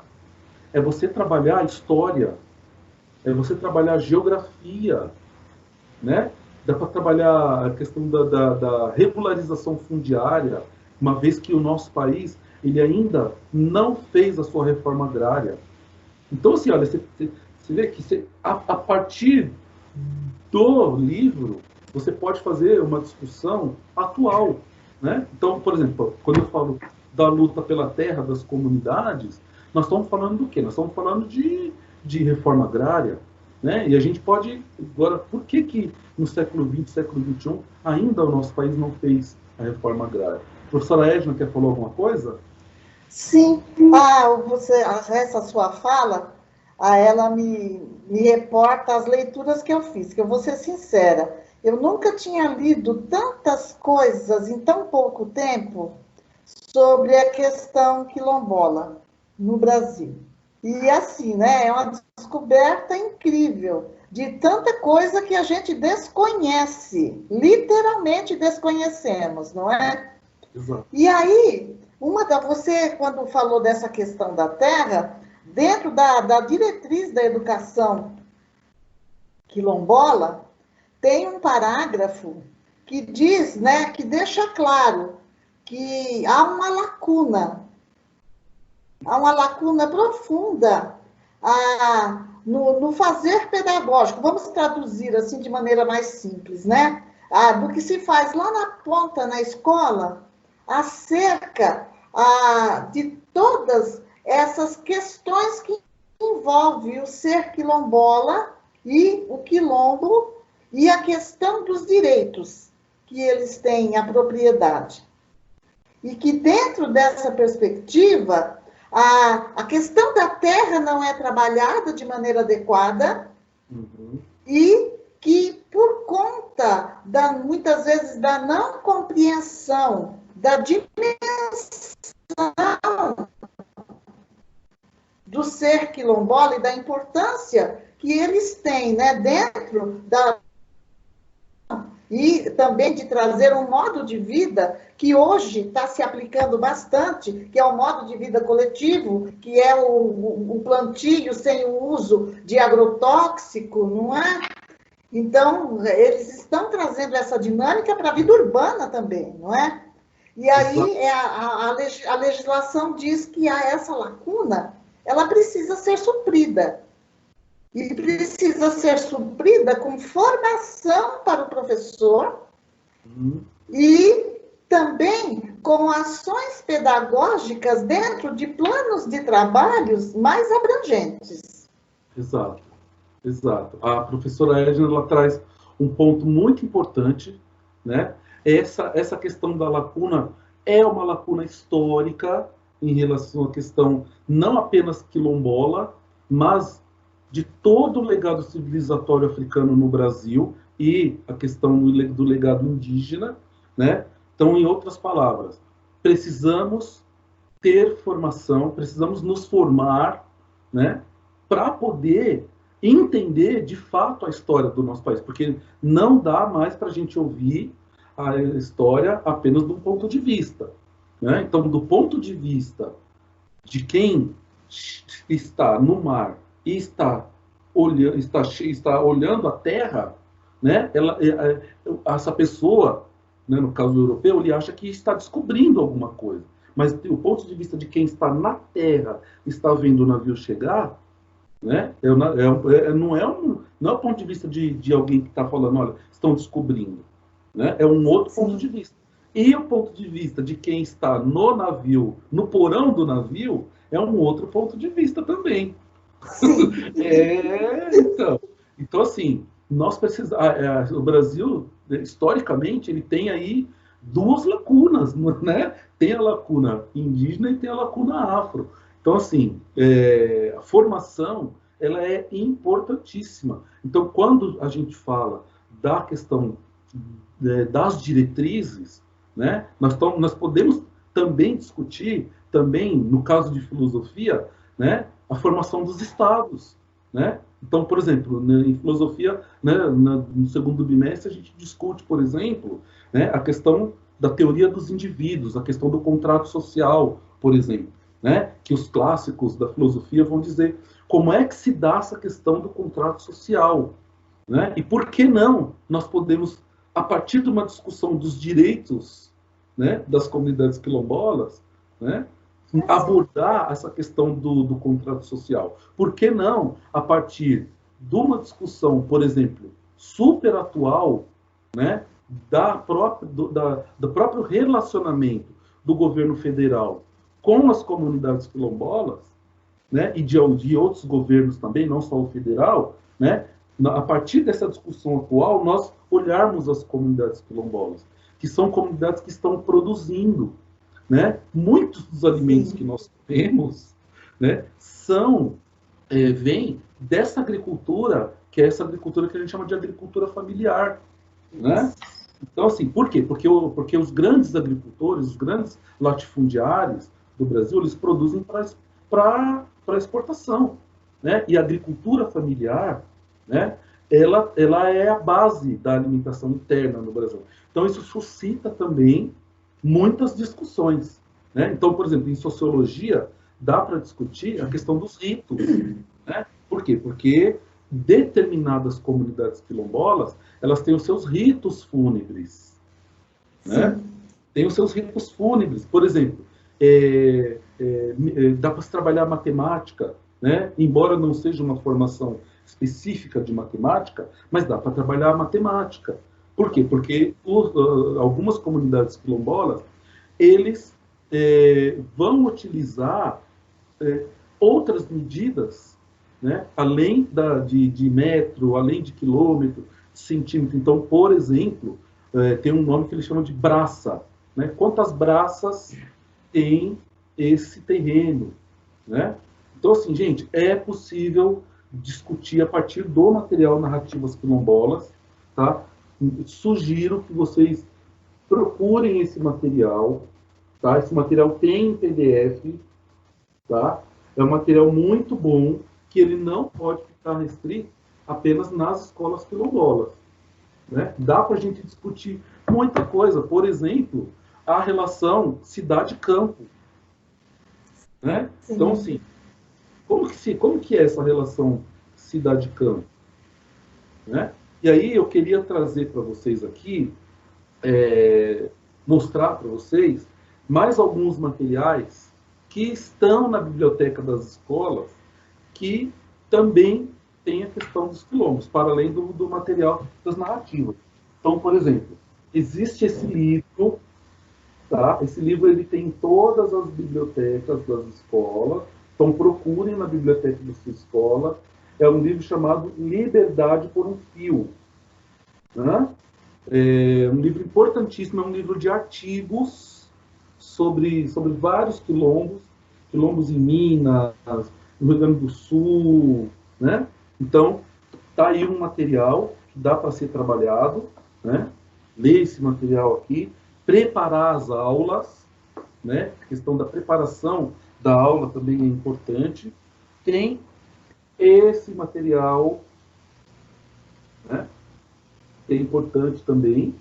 B: é você trabalhar a história, é você trabalhar a geografia, né? Dá para trabalhar a questão da regularização fundiária, uma vez que o nosso país ele ainda não fez a sua reforma agrária. Então, assim, olha, você vê que a partir do livro, você pode fazer uma discussão atual. Né? Então, por exemplo, quando eu falo da luta pela terra das comunidades, nós estamos falando do quê? Nós estamos falando de reforma agrária. Né? E a gente pode... Agora, por que no século XX, século XXI, ainda o nosso país não fez a reforma agrária? A professora Edna quer falar alguma coisa?
A: Sim. Essa sua fala, ela me reporta as leituras que eu fiz, que eu vou ser sincera, eu nunca tinha lido tantas coisas em tão pouco tempo sobre a questão quilombola no Brasil. E assim, né, é uma descoberta incrível de tanta coisa que a gente desconhece, literalmente desconhecemos, não é?
B: Exato.
A: E aí, você, quando falou dessa questão da terra, dentro da diretriz da educação quilombola, tem um parágrafo que diz, né, que deixa claro que há uma lacuna profunda no fazer pedagógico. Vamos traduzir assim de maneira mais simples, né? Do que se faz lá na ponta, na escola, acerca de todas essas questões que envolvem o ser quilombola e o quilombo e a questão dos direitos que eles têm à propriedade. E que dentro dessa perspectiva, a questão da terra não é trabalhada de maneira adequada, e que por conta, muitas vezes, da não compreensão da dimensão do ser quilombola e da importância que eles têm, né, dentro e também de trazer um modo de vida que hoje está se aplicando bastante, que é o modo de vida coletivo, que é o plantio sem o uso de agrotóxico, não é? Então, eles estão trazendo essa dinâmica para a vida urbana também, não é? E aí a legislação diz que há essa lacuna, ela precisa ser suprida. E precisa ser suprida com formação para o professor e também com ações pedagógicas dentro de planos de trabalhos mais abrangentes.
B: Exato, exato. A professora Edna, ela traz um ponto muito importante, né? Essa questão da lacuna é uma lacuna histórica em relação à questão não apenas quilombola, mas de todo o legado civilizatório africano no Brasil e a questão do legado indígena, né? Então, em outras palavras, precisamos ter formação, precisamos nos formar, né? Para poder entender de fato a história do nosso país, porque não dá mais para a gente ouvir a história apenas de um ponto de vista, né? Então, do ponto de vista de quem está no mar e está olhando a terra, né? Essa pessoa, né, no caso europeu, ele acha que está descobrindo alguma coisa, mas do ponto de vista de quem está na terra, está vendo o navio chegar, né? Não é o ponto de vista de alguém que está falando, olha, estão descobrindo, né? É um outro ponto de vista. E o ponto de vista de quem está no navio, no porão do navio, é um outro ponto de vista também. Então, assim, nós precisamos. O Brasil, historicamente, ele tem aí duas lacunas, né? Tem a lacuna indígena e tem a lacuna afro. Então, assim, a formação, ela é importantíssima. Então, quando a gente fala da questão das diretrizes, né? Nós podemos também discutir, também, no caso de filosofia, né? A formação dos estados, né? Então, por exemplo, em filosofia, né, no segundo bimestre, a gente discute, por exemplo, né, a questão da teoria dos indivíduos, a questão do contrato social, por exemplo, né, que os clássicos da filosofia vão dizer como é que se dá essa questão do contrato social, né? E por que não nós podemos, a partir de uma discussão dos direitos, né, das comunidades quilombolas, né, abordar essa questão do contrato social? Por que não, a partir de uma discussão, por exemplo, super atual, né, do próprio relacionamento do governo federal com as comunidades quilombolas, né, e de outros governos também, não só o federal, né, a partir dessa discussão atual, nós olharmos as comunidades quilombolas, que são comunidades que estão produzindo, né? Muitos dos alimentos que nós temos, né, vêm dessa agricultura, que é essa agricultura que a gente chama de agricultura familiar, né? Então, assim, por quê? Porque os grandes agricultores, os grandes latifundiários do Brasil, eles produzem para exportação, né? E a agricultura familiar, né, ela é a base da alimentação interna no Brasil. Então, isso suscita também muitas discussões, né? Então, por exemplo, em sociologia, dá para discutir a questão dos ritos, né? Por quê? Porque determinadas comunidades quilombolas, elas têm os seus ritos fúnebres, né? Tem os seus ritos fúnebres. Por exemplo, dá para se trabalhar matemática, né? Embora não seja uma formação específica de matemática, mas dá para trabalhar a matemática. Por quê? Porque algumas comunidades quilombolas, eles vão utilizar outras medidas, né? Além de metro, além de quilômetro, centímetro. Então, por exemplo, tem um nome que eles chamam de braça, né? Quantas braças tem esse terreno, né? Então, assim, gente, é possível discutir a partir do material Narrativas Quilombolas, tá? Sugiro que vocês procurem esse material, tá? Esse material tem em PDF, tá? É um material muito bom, que ele não pode ficar restrito apenas nas escolas quilombolas, né? Dá para a gente discutir muita coisa. Por exemplo, a relação cidade-campo, né? Então,
A: Sim.
B: assim, como que é essa relação cidade-campo, né? E aí eu queria trazer para vocês aqui, mostrar para vocês mais alguns materiais que estão na biblioteca das escolas, que também tem a questão dos quilombos, para além do material das narrativas. Então, por exemplo, existe esse livro, tá? Esse livro ele tem em todas as bibliotecas das escolas, então procurem na biblioteca da sua escola. É um livro chamado Liberdade por um Fio, né? É um livro importantíssimo, é um livro de artigos sobre vários quilombos em Minas, no Rio Grande do Sul, né? Então, tá aí um material que dá para ser trabalhado, né? Ler esse material aqui, preparar as aulas, né? A questão da preparação da aula também é importante. Tem esse material, né? Que é importante também,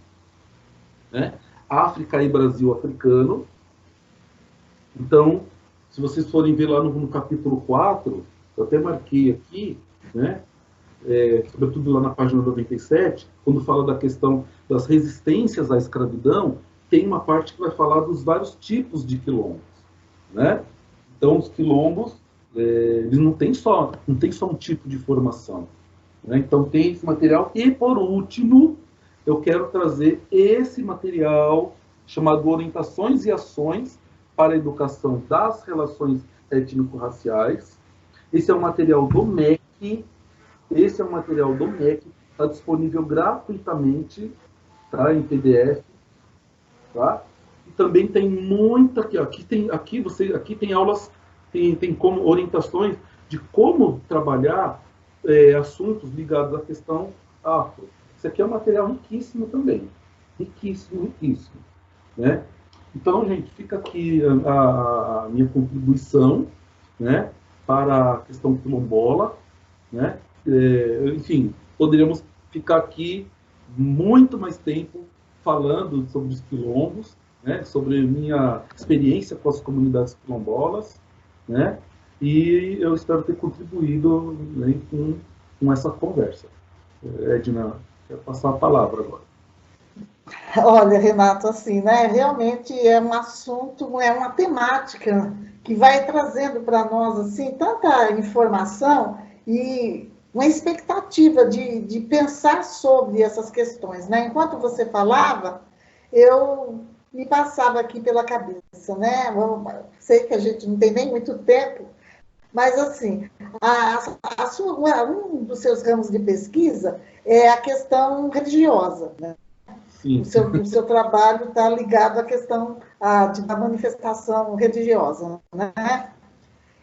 B: né? África e Brasil africano. Então, se vocês forem ver lá no capítulo 4, eu até marquei aqui, né? Sobretudo lá na página 97, quando fala da questão das resistências à escravidão, tem uma parte que vai falar dos vários tipos de quilombos, né? Então, os quilombos, eles não têm só um tipo de formação, né? Então, tem esse material. E, por último, eu quero trazer esse material chamado Orientações e Ações para a Educação das Relações Étnico-Raciais. Esse é um material do MEC. Está disponível gratuitamente, tá, em PDF, tá? E também tem muita aqui tem aulas, tem como orientações de como trabalhar assuntos ligados à questão afro. Isso aqui é um material riquíssimo também, riquíssimo, né? Então, gente, fica aqui a minha contribuição, né, para a questão quilombola, né? Enfim, poderíamos ficar aqui muito mais tempo falando sobre os quilombos, né, sobre minha experiência com as comunidades quilombolas, né, e eu espero ter contribuído, né, com essa conversa. Edna, quero passar a palavra agora.
A: Olha, Renato, assim, né? Realmente é um assunto, é uma temática que vai trazendo para nós assim tanta informação e uma expectativa de pensar sobre essas questões, né? Enquanto você falava, eu me passava aqui pela cabeça, né? Sei que a gente não tem nem muito tempo, mas assim, um dos seus ramos de pesquisa é a questão religiosa, né?
B: Sim.
A: O seu trabalho está ligado à questão da manifestação religiosa, né?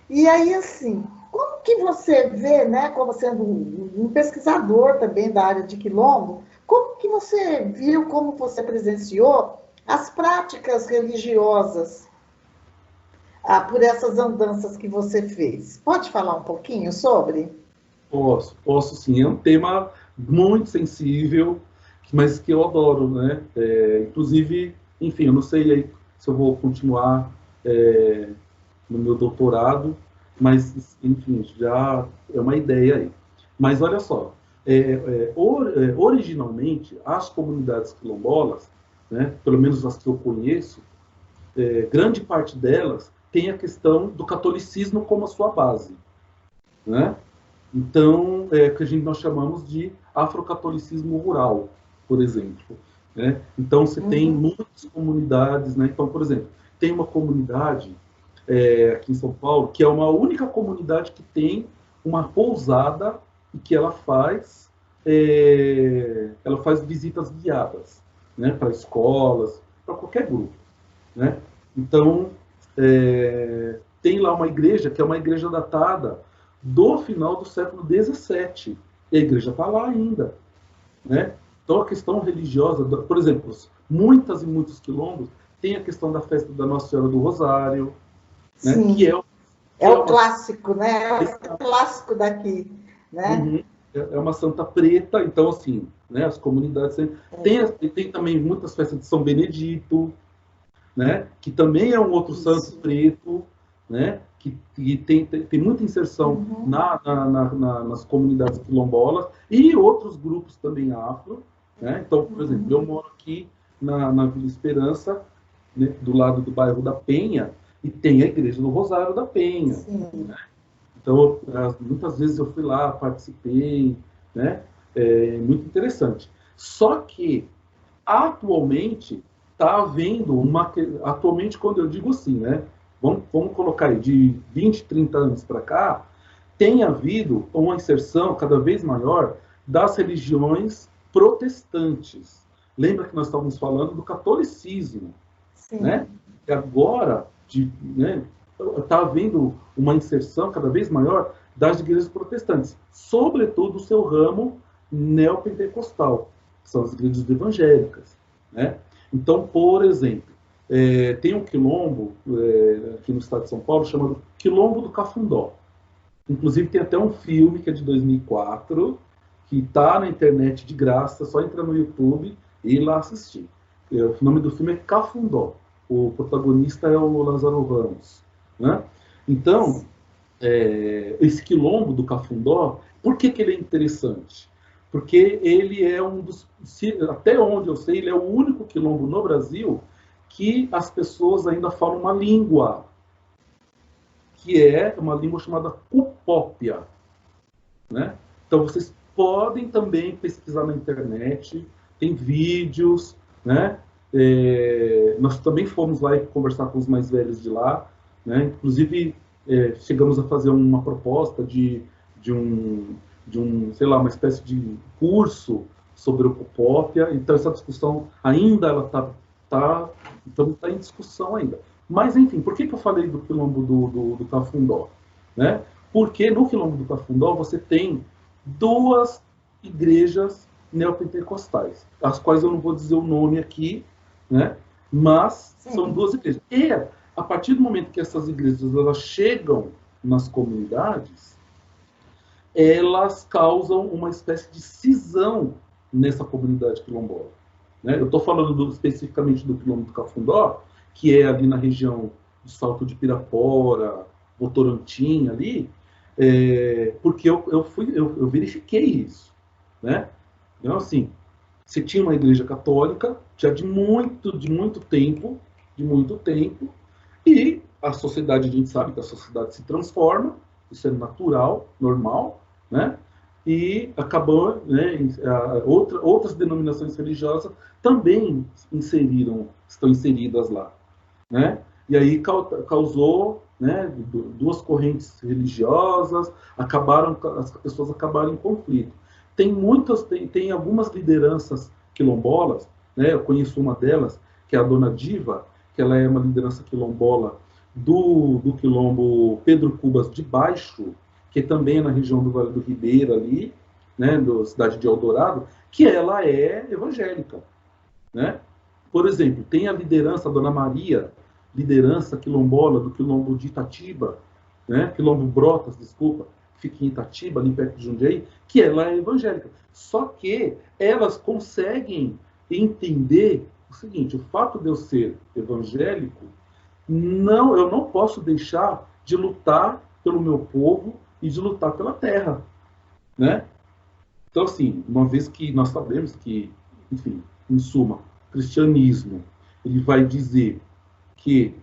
A: E aí, assim, como que você vê, né, como sendo um pesquisador também da área de quilombo, como que você viu, como você presenciou as práticas religiosas por essas andanças que você fez? Pode falar um pouquinho sobre?
B: Posso sim. É um tema muito sensível, mas que eu adoro, né? Inclusive, enfim, eu não sei aí se eu vou continuar no meu doutorado, mas, enfim, já é uma ideia aí. Mas olha só, originalmente, as comunidades quilombolas, né, pelo menos as que eu conheço, grande parte delas tem a questão do catolicismo como a sua base, né? Então, que nós chamamos de afrocatolicismo rural, por exemplo, né? Então, você tem muitas comunidades, né? Então, por exemplo, tem uma comunidade aqui em São Paulo, que é uma única comunidade que tem uma pousada e que ela faz visitas guiadas, né? Para escolas, para qualquer grupo, né? Então, tem lá uma igreja, que é uma igreja datada do final do século XVII. E a igreja está lá ainda, né? Então, a questão religiosa, por exemplo, muitos quilombos tem a questão da festa da Nossa Senhora do Rosário, né?
A: Sim.
B: Que
A: é o clássico, né? É o clássico daqui, né?
B: é uma santa preta, então, assim, né, as comunidades... Tem também muitas festas de São Benedito, né, que também é um outro santo preto, né, que tem muita inserção nas comunidades quilombolas e outros grupos também afro, né? Então, por exemplo, eu moro aqui na Vila Esperança, né, do lado do bairro da Penha, e tem a Igreja do Rosário da Penha. Né? Então, muitas vezes eu fui lá, participei, né? É muito interessante. Só que, atualmente, está havendo uma... Atualmente, quando eu digo assim, né? Vamos colocar aí, de 20, 30 anos para cá, tem havido uma inserção cada vez maior das religiões protestantes. Lembra que nós estávamos falando do catolicismo, né? E agora, né, está havendo uma inserção cada vez maior das igrejas protestantes, sobretudo o seu ramo neopentecostal, que são as igrejas evangélicas, né? Então, por exemplo, tem um quilombo aqui no estado de São Paulo chamado Quilombo do Cafundó. Inclusive tem até um filme que é de 2004, que está na internet de graça, só entrar no YouTube e ir lá assistir. O nome do filme é Cafundó. O protagonista é o Lázaro Ramos. Né? Então, esse quilombo do Cafundó, por que ele é interessante? Porque ele é um dos... Até onde eu sei, ele é o único quilombo no Brasil que as pessoas ainda falam uma língua, que é uma língua chamada cupópia. Né? Então, vocês podem também pesquisar na internet, tem vídeos, né? Nós também fomos lá e conversar com os mais velhos de lá, né? Inclusive, chegamos a fazer uma proposta de um, sei lá, uma espécie de curso sobre o cupópia. Então, essa discussão ainda ela tá em discussão ainda. Mas, enfim, por que eu falei do quilombo do Cafundó? Né? Porque no quilombo do Cafundó você tem duas igrejas neopentecostais, as quais eu não vou dizer o nome aqui, né? Mas são duas igrejas. E, a partir do momento que essas igrejas elas chegam nas comunidades, elas causam uma espécie de cisão nessa comunidade quilombola. Né? Eu estou falando especificamente do quilombo do Cafundó, que é ali na região do Salto de Pirapora, Votorantim, ali, porque eu verifiquei isso. Né? Então, assim, você tinha uma igreja católica, já de muito tempo, e a sociedade, a gente sabe que a sociedade se transforma, isso é natural, normal, né? E acabou, né, outras denominações religiosas também estão inseridas lá, né? E aí causou, né, duas correntes religiosas, as pessoas acabaram em conflito. Tem algumas lideranças quilombolas, né? Eu conheço uma delas, que é a Dona Diva, que ela é uma liderança quilombola do quilombo Pedro Cubas de Baixo, que também é na região do Vale do Ribeira ali, né, da cidade de Eldorado, que ela é evangélica, né? Por exemplo, tem a liderança, a Dona Maria, liderança quilombola do quilombo de Itatiba, né, quilombo Brotas, desculpa, que fica em Itatiba, ali perto de Jundiaí, que ela é evangélica. Só que elas conseguem entender o seguinte: o fato de eu ser evangélico, eu não posso deixar de lutar pelo meu povo e de lutar pela terra, né? Então, assim, uma vez que nós sabemos que, enfim, em suma, o cristianismo, ele vai dizer que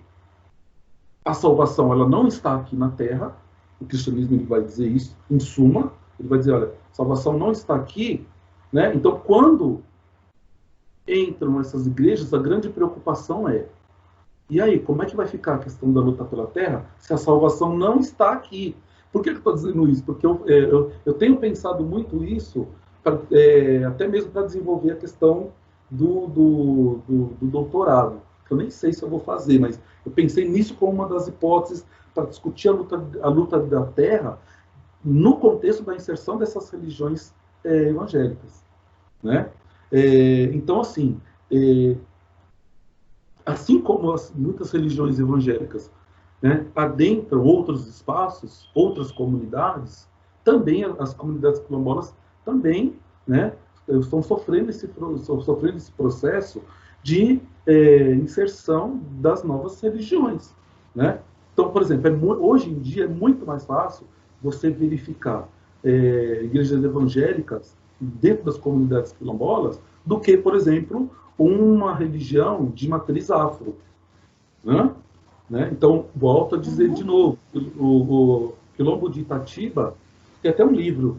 B: a salvação ela não está aqui na terra, o cristianismo ele vai dizer isso, em suma, ele vai dizer, olha, a salvação não está aqui, né? Então, quando entram essas igrejas, a grande preocupação é: e aí, como é que vai ficar a questão da luta pela terra se a salvação não está aqui? Por que eu estou dizendo isso? Porque eu tenho pensado muito isso, até mesmo para desenvolver a questão do doutorado. Eu nem sei se eu vou fazer, mas eu pensei nisso como uma das hipóteses para discutir a luta da terra no contexto da inserção dessas religiões evangélicas. Né? Então, assim, assim como muitas religiões evangélicas, né, adentram outros espaços, outras comunidades, também as comunidades quilombolas também, né, estão sofrendo esse processo de inserção das novas religiões, né? Então, por exemplo, hoje em dia é muito mais fácil você verificar igrejas evangélicas dentro das comunidades quilombolas do que, por exemplo, uma religião de matriz afro, né? Então, volto a dizer de novo, o Quilombo de Itatiba, tem até um livro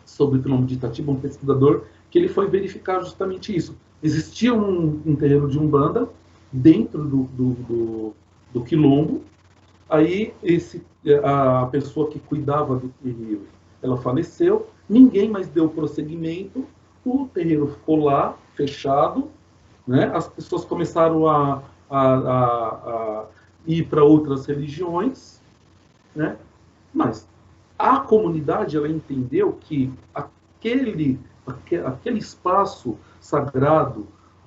B: sobre o Quilombo de Itatiba, um pesquisador, que ele foi verificar justamente isso. Existia um terreiro de Umbanda dentro do Quilombo, aí a pessoa que cuidava do terreiro, ela faleceu, ninguém mais deu prosseguimento, o terreiro ficou lá, fechado, né? As pessoas começaram a ir para outras religiões, né? Mas a comunidade, ela entendeu que aquele espaço sagrado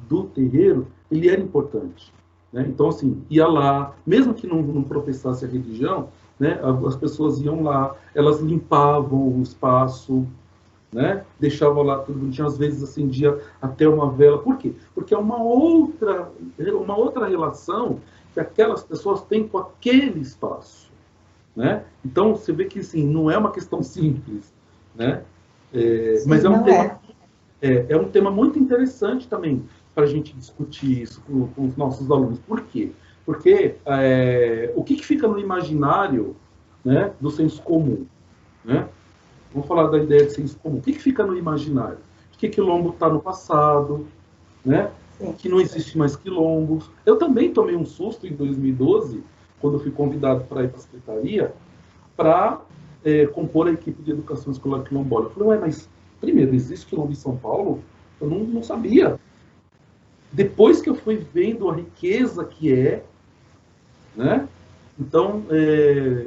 B: do terreiro, ele era importante, né? Então, assim, ia lá, mesmo que não professasse a religião, né, as pessoas iam lá, elas limpavam o espaço, né, deixavam lá tudo bonitinho, às vezes acendia até uma vela. Por quê? Porque é uma outra relação que aquelas pessoas têm com aquele espaço, né? Então, você vê que, assim, não é uma questão simples, né?
A: Sim,
B: mas
A: não é.
B: É um tema muito interessante também para a gente discutir isso com os nossos alunos. Por quê? Porque o que fica no imaginário, né, do senso comum, né? Vamos falar da ideia de senso comum. O que fica no imaginário? Que quilombo está no passado, né?
A: Sim.
B: Que não existe mais quilombos. Eu também tomei um susto em 2012, quando eu fui convidado para ir para a secretaria, para compor a equipe de educação escolar quilombola. Eu falei, ué, mas primeiro, existe quilombo em São Paulo? Eu não sabia. Depois que eu fui vendo a riqueza que é, né? Então,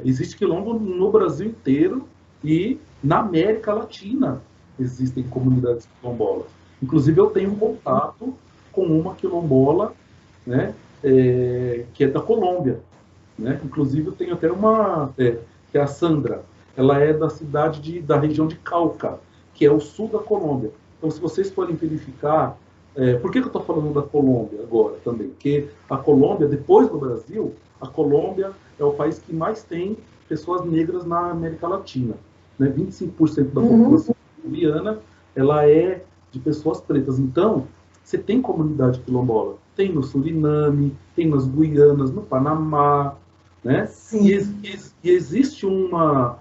B: existe quilombo no Brasil inteiro e na América Latina existem comunidades quilombolas. Inclusive, eu tenho um contato com uma quilombola, né, que é da Colômbia, né? Inclusive, eu tenho até uma, que é a Sandra. Ela é da da região de Cauca, que é o sul da Colômbia. Então, se vocês forem verificar, por que eu estou falando da Colômbia agora também? Porque a Colômbia, depois do Brasil, a Colômbia é o país que mais tem pessoas negras na América Latina, né? 25% da população colombiana, ela é de pessoas pretas. Então, você tem comunidade quilombola. Tem no Suriname, tem nas Guianas, no Panamá, né? E existe uma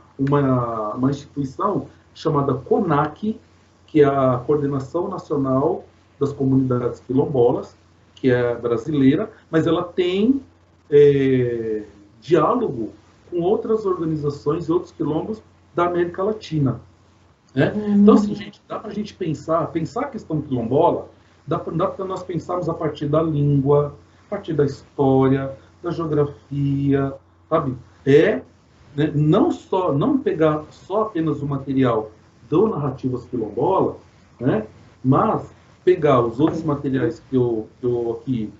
B: instituição chamada CONAC, que é a Coordenação Nacional das Comunidades Quilombolas, que é brasileira, mas ela tem diálogo com outras organizações e outros quilombos da América Latina, né? Então, assim, gente, dá para a gente pensar a questão quilombola, dá para nós pensarmos a partir da língua, a partir da história, da geografia, sabe? Né, não pegar só apenas o material do Narrativas Quilombola, né, mas pegar os outros materiais que eu aqui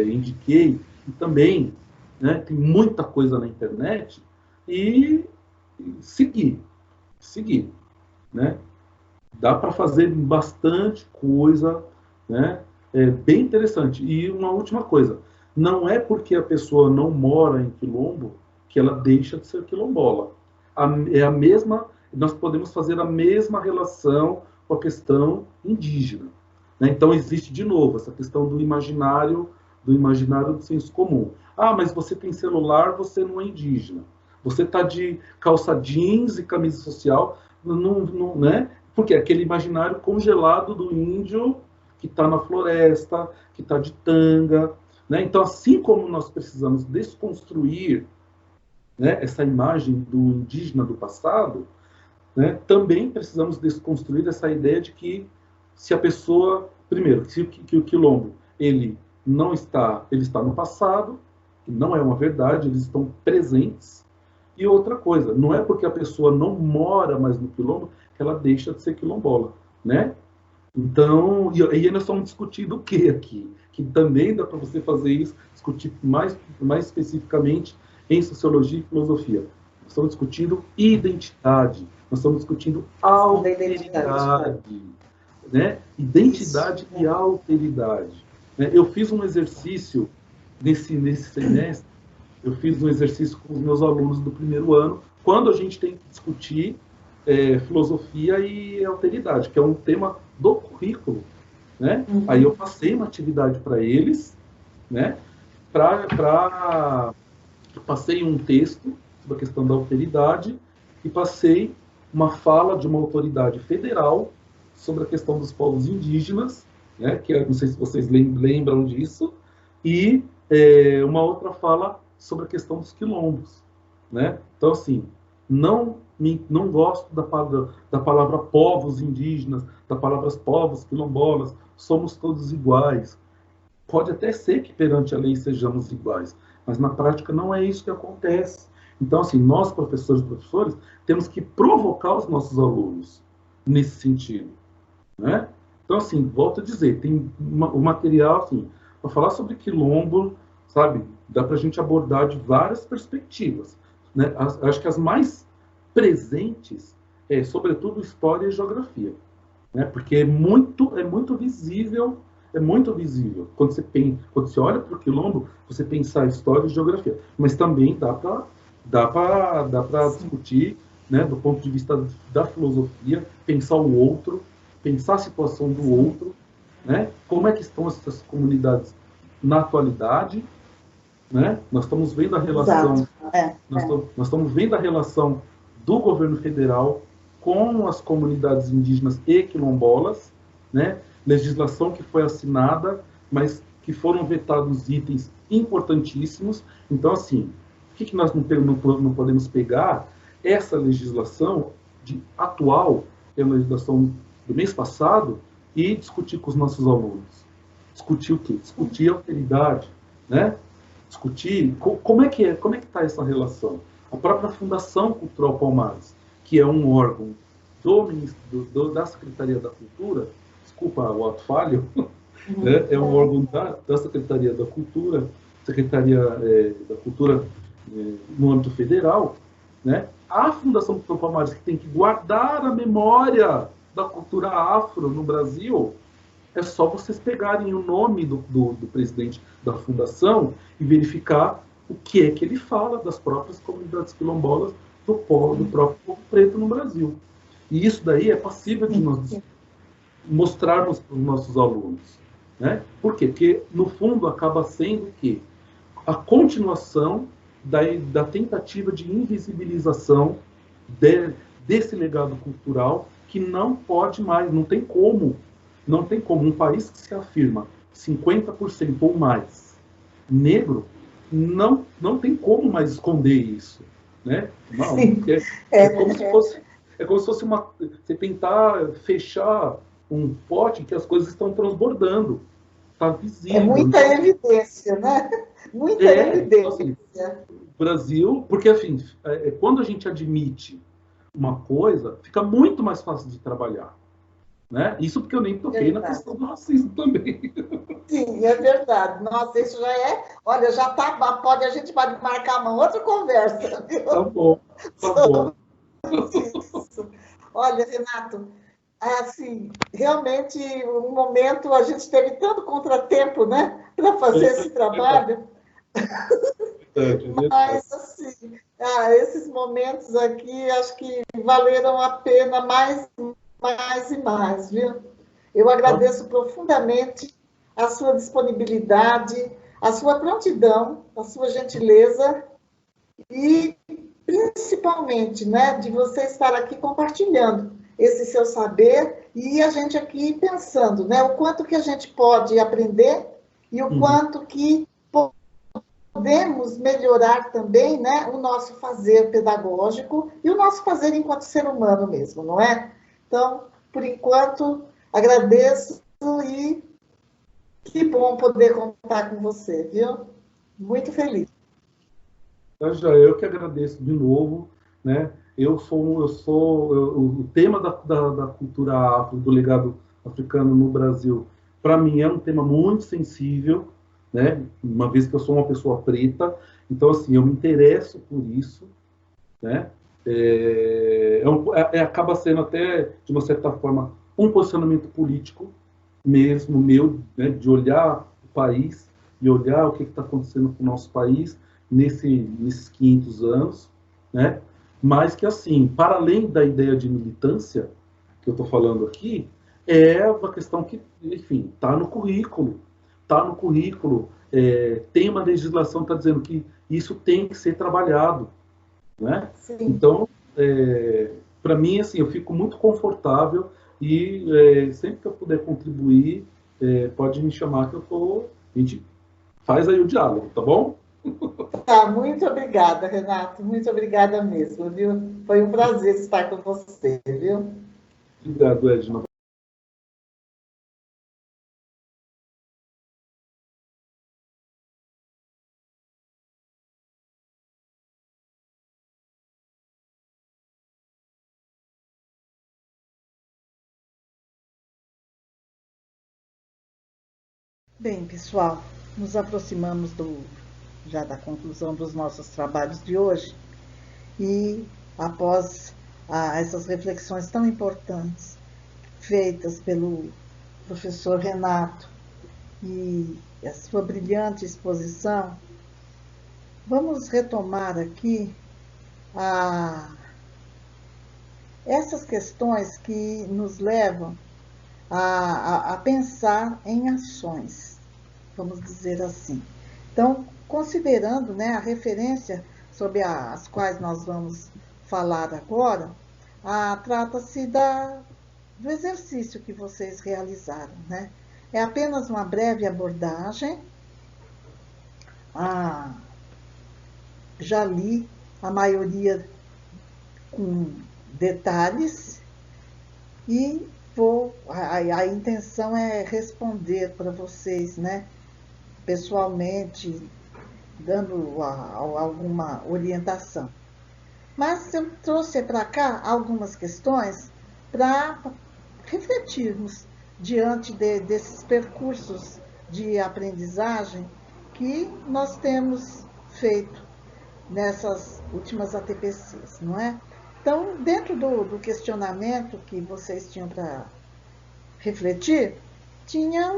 B: indiquei, e também, né, tem muita coisa na internet, e seguir, né? Dá para fazer bastante coisa, né? Bem interessante. E uma última coisa, não é porque a pessoa não mora em quilombo que ela deixa de ser quilombola. É a mesma, nós podemos fazer a mesma relação com a questão indígena, né? Então existe de novo essa questão do imaginário do senso comum. Ah, mas você tem celular, você não é indígena. Você está de calça jeans e camisa social, né? Porque é aquele imaginário congelado do índio que está na floresta, que está de tanga, né? Então, assim como nós precisamos desconstruir, né, essa imagem do indígena do passado, né, também precisamos desconstruir essa ideia de que se a pessoa, primeiro, que o quilombo ele está no passado, que não é uma verdade, eles estão presentes. E outra coisa, não é porque a pessoa não mora mais no quilombo que ela deixa de ser quilombola, né? Então, e aí nós estamos discutindo o que aqui? Que também dá para você fazer isso, discutir mais especificamente em sociologia e filosofia. nós estamos discutindo identidade, nós estamos discutindo alteridade, né? Identidade e alteridade. Né? Eu fiz um exercício nesse semestre, eu fiz um exercício com os meus alunos do primeiro ano, quando a gente tem que discutir filosofia e alteridade, que é um tema do currículo, né? Aí eu passei uma atividade para eles, né? Passei um texto sobre a questão da alteridade e passei uma fala de uma autoridade federal sobre a questão dos povos indígenas, né? Que não sei se vocês lembram disso, e uma outra fala sobre a questão dos quilombos, né? Então, assim, não gosto da palavra povos indígenas, da palavra povos quilombolas, somos todos iguais. Pode até ser que perante a lei sejamos iguais, mas na prática não é isso que acontece. Então, assim, nós, professores e professores, temos que provocar os nossos alunos nesse sentido, né? Então, assim, volto a dizer, tem o material, assim, para falar sobre quilombo, sabe, dá para a gente abordar de várias perspectivas, né? Acho que as mais presentes sobretudo, história e geografia, né? Porque é muito visível, quando você olha para o quilombo, você pensar história e geografia, mas também dá para discutir, né, do ponto de vista da filosofia, pensar o outro, pensar a situação do outro, né? Como é que estão essas comunidades na atualidade, né? Nós estamos vendo a relação, nós estamos vendo a relação do governo federal com as comunidades indígenas e quilombolas, né? Legislação que foi assinada, mas que foram vetados itens importantíssimos. Então, assim, o que nós não podemos pegar? Essa legislação atual, que é a legislação do mês passado, e discutir com os nossos alunos. Discutir o quê? Discutir a alteridade, né? Discutir como é que está essa relação. A própria Fundação Cultural Palmares, que é um órgão da Secretaria da Cultura, desculpa o ato falho, né? É um órgão da Secretaria da Cultura, da Cultura no âmbito federal, né? A Fundação Cultural Palmares, que tem que guardar a memória da cultura afro no Brasil, é só vocês pegarem o nome do presidente da fundação e verificar o que é que ele fala das próprias comunidades quilombolas do próprio povo preto no Brasil. E isso daí é passível de nós mostrarmos para os nossos alunos, né? Por quê? Porque, no fundo, acaba sendo que a continuação da tentativa de invisibilização desse legado cultural que não pode mais, não tem como um país que se afirma 50% ou mais negro, não tem como mais esconder isso, né? Não, é como se fosse você tentar fechar um pote que as coisas estão transbordando, está visível.
A: É muita evidência, né? Muita evidência. Assim,
B: o Brasil, porque assim, quando a gente admite uma coisa, fica muito mais fácil de trabalhar. Né? Isso porque eu nem toquei na questão do racismo também.
A: Sim, é verdade. Nossa, isso já é... Olha, já tá... a gente pode marcar uma outra conversa. Viu?
B: Tá bom, tá bom.
A: Isso. Olha, Renato, assim, realmente, um momento, a gente teve tanto contratempo, né, para fazer esse trabalho. Mas, assim, esses momentos aqui, acho que valeram a pena mais e mais, viu? Eu agradeço profundamente a sua disponibilidade, a sua prontidão, a sua gentileza e, principalmente, né, de você estar aqui compartilhando esse seu saber e a gente aqui pensando, né, o quanto que a gente pode aprender e o quanto que podemos melhorar também, né, o nosso fazer pedagógico e o nosso fazer enquanto ser humano mesmo, não é? Então, por enquanto, agradeço e que bom poder contar com você, viu? Muito feliz.
B: Eu que agradeço de novo, né? O tema da cultura afro, do legado africano no Brasil, para mim é um tema muito sensível, né? Uma vez que eu sou uma pessoa preta, então assim, eu me interesso por isso, né? Acaba sendo até, de uma certa forma, um posicionamento político mesmo meu, né, de olhar o país e olhar o que está acontecendo com o nosso país nesses 500 anos, né? Mas que, assim, para além da ideia de militância que eu estou falando aqui, é uma questão que, enfim, está no currículo. Está no currículo. Tem uma legislação que está dizendo que isso tem que ser trabalhado, né?
A: Sim.
B: Então, para mim, assim, eu fico muito confortável e sempre que eu puder contribuir, pode me chamar que a gente faz aí o diálogo, tá bom?
A: Tá, muito obrigada, Renato. Muito obrigada mesmo, viu? Foi um prazer estar com você, viu?
B: Obrigado, Edna.
A: Bem, pessoal, nos aproximamos já da conclusão dos nossos trabalhos de hoje e após essas reflexões tão importantes feitas pelo professor Renato e a sua brilhante exposição, vamos retomar aqui a, essas questões que nos levam a pensar em ações, vamos dizer assim. Então, considerando, né, a referência sobre as quais nós vamos falar agora, trata-se do exercício que vocês realizaram, né? É apenas uma breve abordagem. Ah, já li a maioria com detalhes e a intenção é responder para vocês, né, pessoalmente, dando alguma orientação. Mas eu trouxe para cá algumas questões para refletirmos diante desses percursos de aprendizagem que nós temos feito nessas últimas ATPCs, não é? Então, dentro do questionamento que vocês tinham para refletir, tinha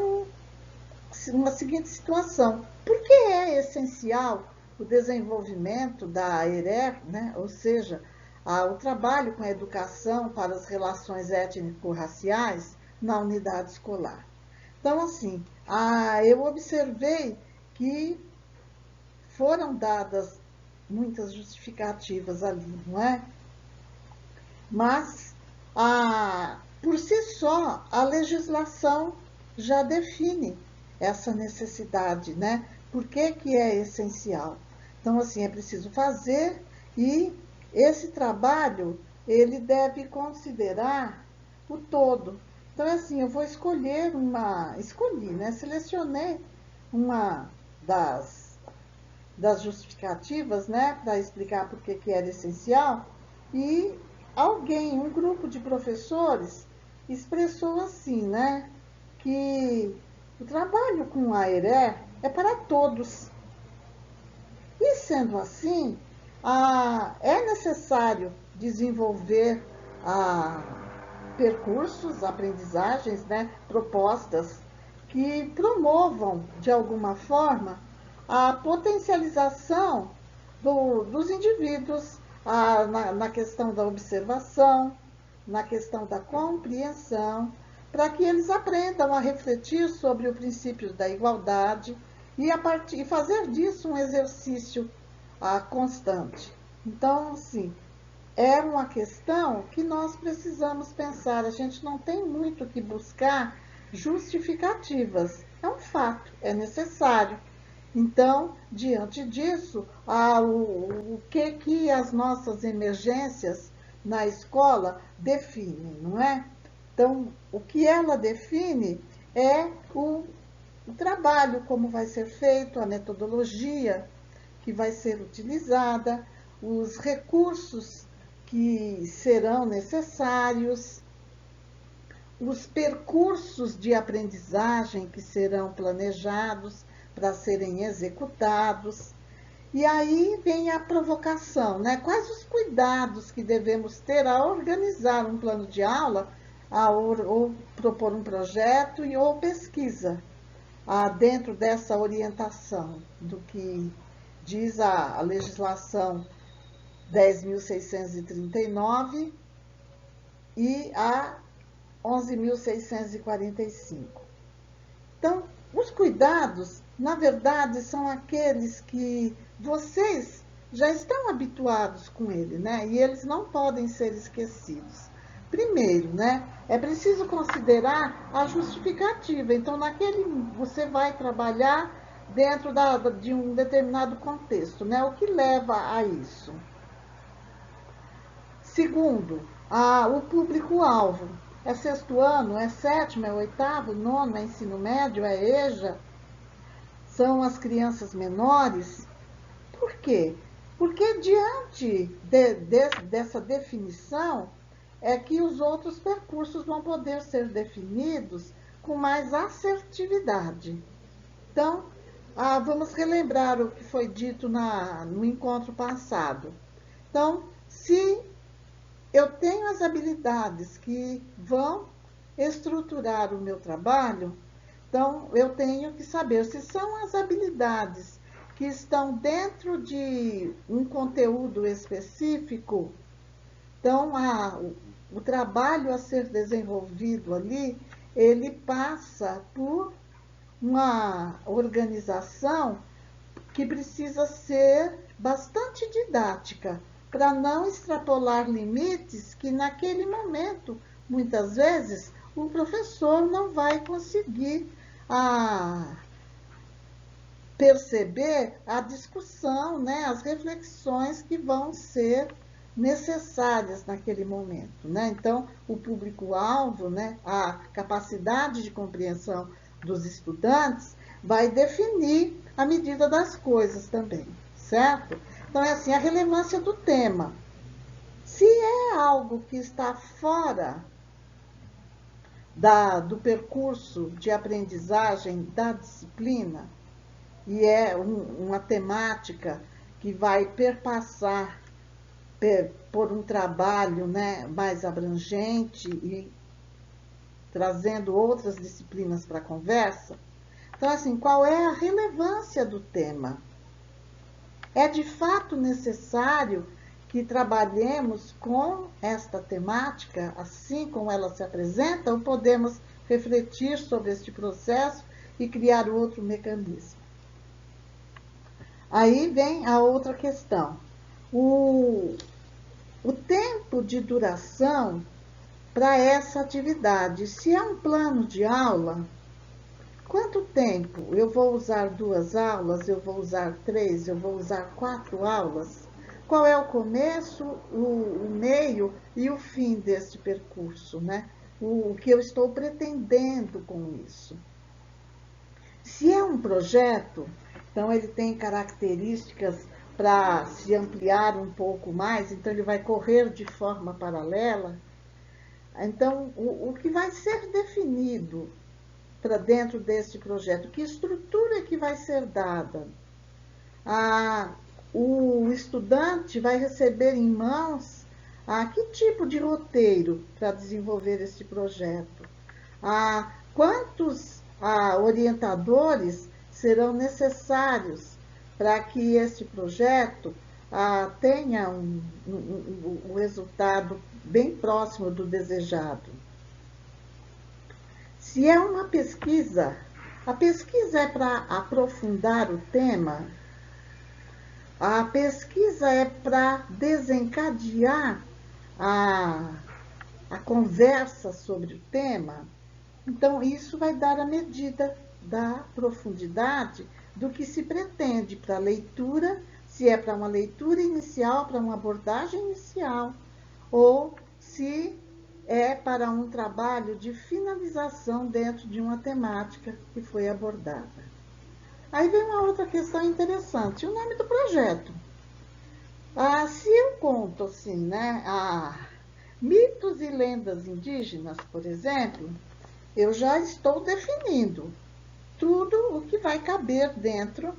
A: uma seguinte situação. Por que é essencial o desenvolvimento da ERE, né? Ou seja, o trabalho com a educação para as relações étnico-raciais na unidade escolar? Então, assim, eu observei que foram dadas muitas justificativas ali, não é? Mas, por si só, a legislação já define essa necessidade, né? Por que é essencial? Então, assim, é preciso fazer e esse trabalho, ele deve considerar o todo. Então, assim, eu vou escolhi, né? Selecionei uma das justificativas, né, para explicar por que era essencial, e um grupo de professores, expressou assim, né, que o trabalho com a ERE é para todos. E sendo assim, é necessário desenvolver percursos, aprendizagens, né, propostas que promovam, de alguma forma, a potencialização dos indivíduos na questão da observação, na questão da compreensão, para que eles aprendam a refletir sobre o princípio da igualdade e fazer disso um exercício constante. Então, assim, é uma questão que nós precisamos pensar. A gente não tem muito que buscar justificativas. É um fato, é necessário. Então, diante disso, o que as nossas emergências na escola definem, não é? Então, o que ela define é o trabalho, como vai ser feito, a metodologia que vai ser utilizada, os recursos que serão necessários, os percursos de aprendizagem que serão planejados para serem executados. E aí vem a provocação, né? Quais os cuidados que devemos ter ao organizar um plano de aula, ou propor um projeto ou pesquisa dentro dessa orientação do que diz a legislação 10.639 e a 11.645. Então, os cuidados, na verdade, são aqueles que vocês já estão habituados com ele, né? E eles não podem ser esquecidos. Primeiro, né? É preciso considerar a justificativa. Então, você vai trabalhar dentro de um determinado contexto, né? O que leva a isso? Segundo, o público-alvo. É sexto ano, é sétimo, é oitavo, nono, é ensino médio, é EJA, são as crianças menores. Por quê? Porque diante dessa definição é que os outros percursos vão poder ser definidos com mais assertividade. Então, vamos relembrar o que foi dito no encontro passado. Então, se eu tenho as habilidades que vão estruturar o meu trabalho, então eu tenho que saber se são as habilidades que estão dentro de um conteúdo específico. Então, o trabalho a ser desenvolvido ali, ele passa por uma organização que precisa ser bastante didática, para não extrapolar limites que naquele momento, muitas vezes, o professor não vai conseguir perceber a discussão, né, as reflexões que vão ser necessárias naquele momento, né? Então, o público-alvo, né, a capacidade de compreensão dos estudantes vai definir a medida das coisas também, certo? Então, é assim, a relevância do tema. Se é algo que está fora do percurso de aprendizagem da disciplina, e é uma temática que vai perpassar por um trabalho, né, mais abrangente e trazendo outras disciplinas para a conversa. Então, assim, qual é a relevância do tema? É de fato necessário que trabalhemos com esta temática, assim como ela se apresenta, ou podemos refletir sobre este processo e criar outro mecanismo? Aí vem a outra questão. O tempo de duração para essa atividade. Se é um plano de aula, quanto tempo? Eu vou usar 2 aulas, eu vou usar 3, eu vou usar 4 aulas? Qual é o começo, o meio e o fim deste percurso, né? O que eu estou pretendendo com isso? Se é um projeto, então ele tem características para se ampliar um pouco mais, então ele vai correr de forma paralela. Então, o que vai ser definido para dentro deste projeto? Que estrutura que vai ser dada? O estudante vai receber em mãos que tipo de roteiro para desenvolver este projeto? Quantos orientadores serão necessários para que este projeto tenha um resultado bem próximo do desejado? Se é uma pesquisa, a pesquisa é para aprofundar o tema, a pesquisa é para desencadear a conversa sobre o tema. Então, isso vai dar a medida da profundidade do que se pretende para a leitura, se é para uma leitura inicial, para uma abordagem inicial, ou se é para um trabalho de finalização dentro de uma temática que foi abordada. Aí vem uma outra questão interessante, o nome do projeto. Se eu conto assim, né, mitos e lendas indígenas, por exemplo, eu já estou definindo tudo o que vai caber dentro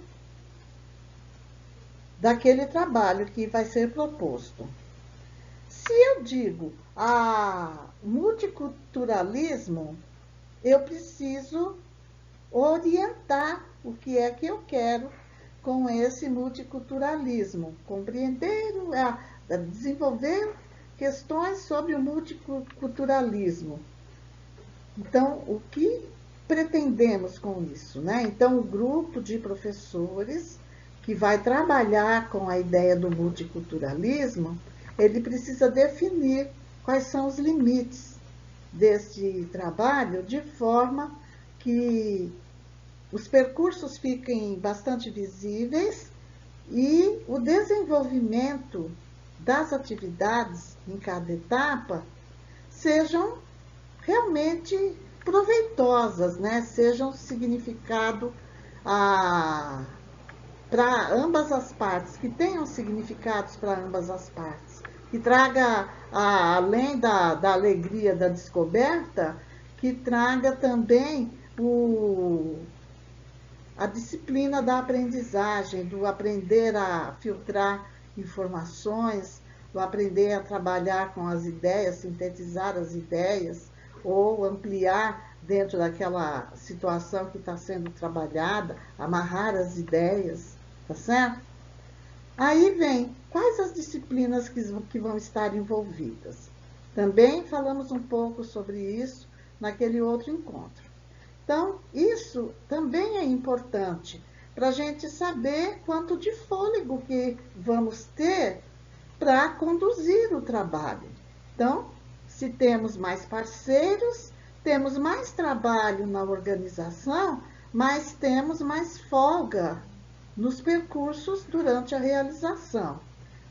A: daquele trabalho que vai ser proposto. Se eu digo multiculturalismo, eu preciso orientar o que é que eu quero com esse multiculturalismo, compreender, desenvolver questões sobre o multiculturalismo. Então, o que pretendemos com isso, né? Então, o grupo de professores que vai trabalhar com a ideia do multiculturalismo, ele precisa definir quais são os limites desse trabalho, de forma que os percursos fiquem bastante visíveis e o desenvolvimento das atividades em cada etapa sejam realmente proveitosas, né? Sejam significado para ambas as partes, que tenham significados para ambas as partes, que traga, além da alegria da descoberta, que traga também a disciplina da aprendizagem, do aprender a filtrar informações, do aprender a trabalhar com as ideias, sintetizar as ideias, ou ampliar dentro daquela situação que está sendo trabalhada, amarrar as ideias, tá certo? Aí vem, quais as disciplinas que vão estar envolvidas? Também falamos um pouco sobre isso naquele outro encontro. Então, isso também é importante para a gente saber quanto de fôlego que vamos ter para conduzir o trabalho. Então, se temos mais parceiros, temos mais trabalho na organização, mas temos mais folga nos percursos durante a realização.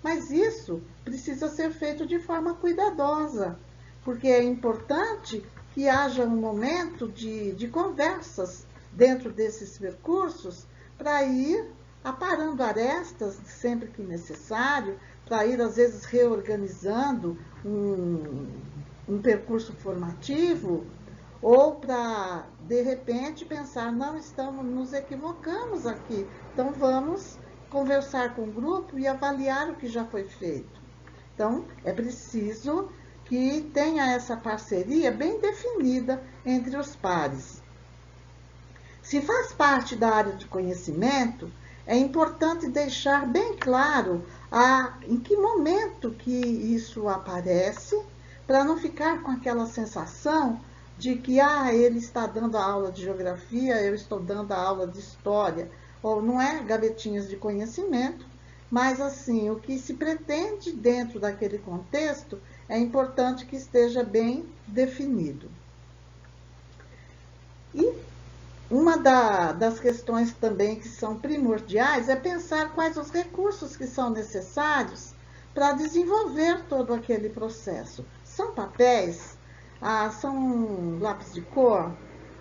A: Mas isso precisa ser feito de forma cuidadosa, porque é importante que haja um momento de conversas dentro desses percursos para ir aparando arestas sempre que necessário, para ir, às vezes, reorganizando um percurso formativo, ou para, de repente, pensar, não, nos equivocamos aqui, então vamos conversar com o grupo e avaliar o que já foi feito. Então, é preciso que tenha essa parceria bem definida entre os pares. Se faz parte da área de conhecimento, é importante deixar bem claro em que momento que isso aparece, para não ficar com aquela sensação de que ele está dando a aula de geografia, eu estou dando a aula de história, ou não é gavetinhas de conhecimento, mas assim, o que se pretende dentro daquele contexto é importante que esteja bem definido. E uma das questões também que são primordiais é pensar quais os recursos que são necessários para desenvolver todo aquele processo. São papéis, são lápis de cor,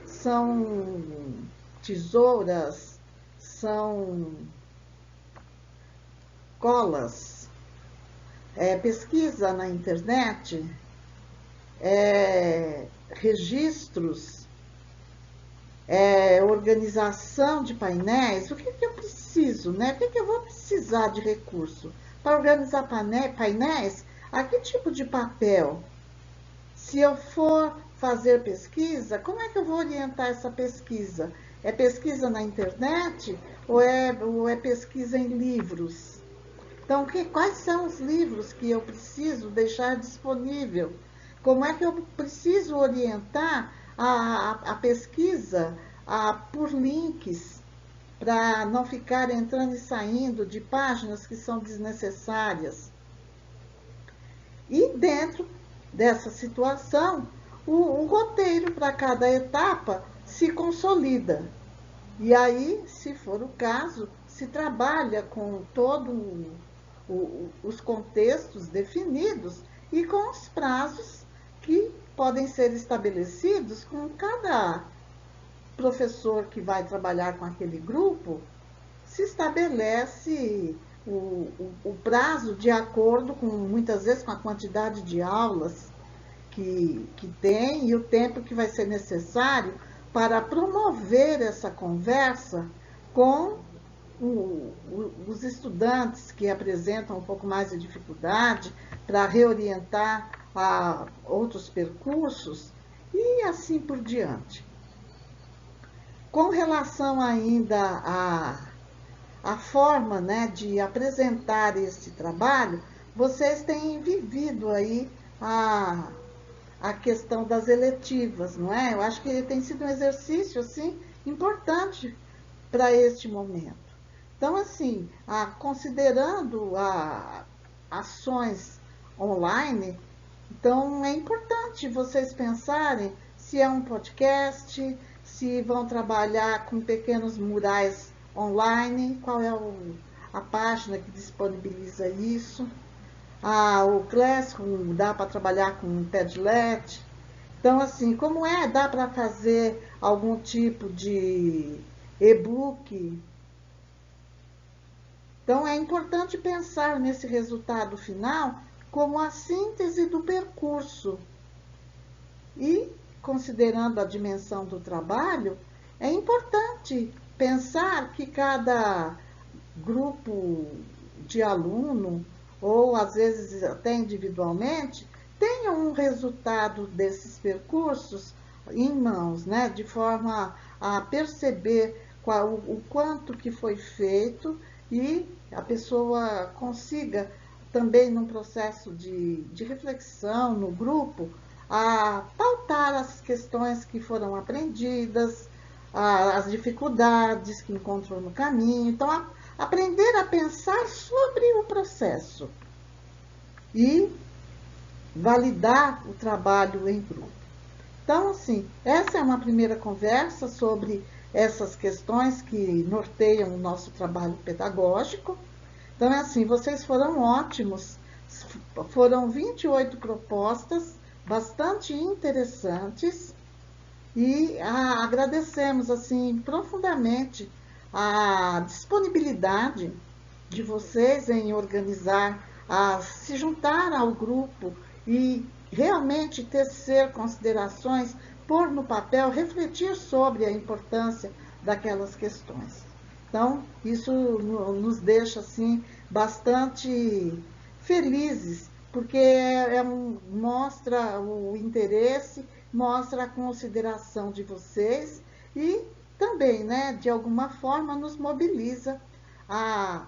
A: são tesouras, são colas, pesquisa na internet, registros, organização de painéis. O que eu preciso, né? O que eu vou precisar de recurso? Para organizar painéis, a que tipo de papel? Se eu for fazer pesquisa, como é que eu vou orientar essa pesquisa? É pesquisa na internet ou é pesquisa em livros? Então, quais são os livros que eu preciso deixar disponível? Como é que eu preciso orientar a pesquisa por links, para não ficar entrando e saindo de páginas que são desnecessárias? E dentro dessa situação, o roteiro para cada etapa se consolida. E aí, se for o caso, se trabalha com todos os contextos definidos e com os prazos que podem ser estabelecidos com cada professor que vai trabalhar com aquele grupo. Se estabelece o prazo de acordo com, muitas vezes, com a quantidade de aulas que tem e o tempo que vai ser necessário para promover essa conversa com os estudantes que apresentam um pouco mais de dificuldade para reorientar a outros percursos e assim por diante. Com relação ainda à forma, né, de apresentar esse trabalho, vocês têm vivido aí a questão das eletivas, não é? Eu acho que tem sido um exercício, assim, importante para este momento. Então, assim, considerando ações online, então é importante vocês pensarem se é um podcast, se vão trabalhar com pequenos murais online, qual é a página que disponibiliza isso. O Classroom dá para trabalhar com Padlet. Então, assim, como dá para fazer algum tipo de e-book. Então, é importante pensar nesse resultado final como a síntese do percurso. E, considerando a dimensão do trabalho, é importante pensar que cada grupo de aluno, ou às vezes até individualmente, tenha um resultado desses percursos em mãos, né? De forma a perceber o quanto que foi feito e a pessoa consiga também num processo de reflexão no grupo, a pautar as questões que foram aprendidas, as dificuldades que encontrou no caminho. Então, aprender a pensar sobre o processo e validar o trabalho em grupo. Então, assim, essa é uma primeira conversa sobre essas questões que norteiam o nosso trabalho pedagógico. Então, é assim, vocês foram ótimos, foram 28 propostas, bastante interessantes, e agradecemos, assim, profundamente a disponibilidade de vocês em organizar, se juntar ao grupo e realmente tecer considerações, pôr no papel, refletir sobre a importância daquelas questões. Então, isso nos deixa, assim, bastante felizes, porque mostra o interesse, mostra a consideração de vocês e também, né, de alguma forma, nos mobiliza a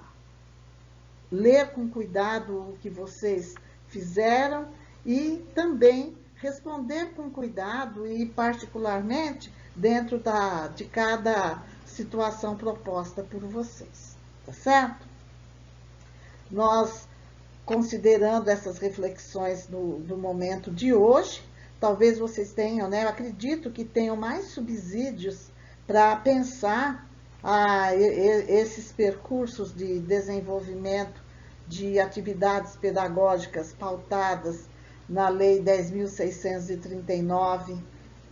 A: ler com cuidado o que vocês fizeram e também responder com cuidado e, particularmente, dentro de cada situação proposta por vocês. Tá certo? Nós, considerando essas reflexões do momento de hoje, talvez vocês tenham, né? Eu acredito que tenham mais subsídios para pensar esses percursos de desenvolvimento de atividades pedagógicas pautadas na Lei 10.639,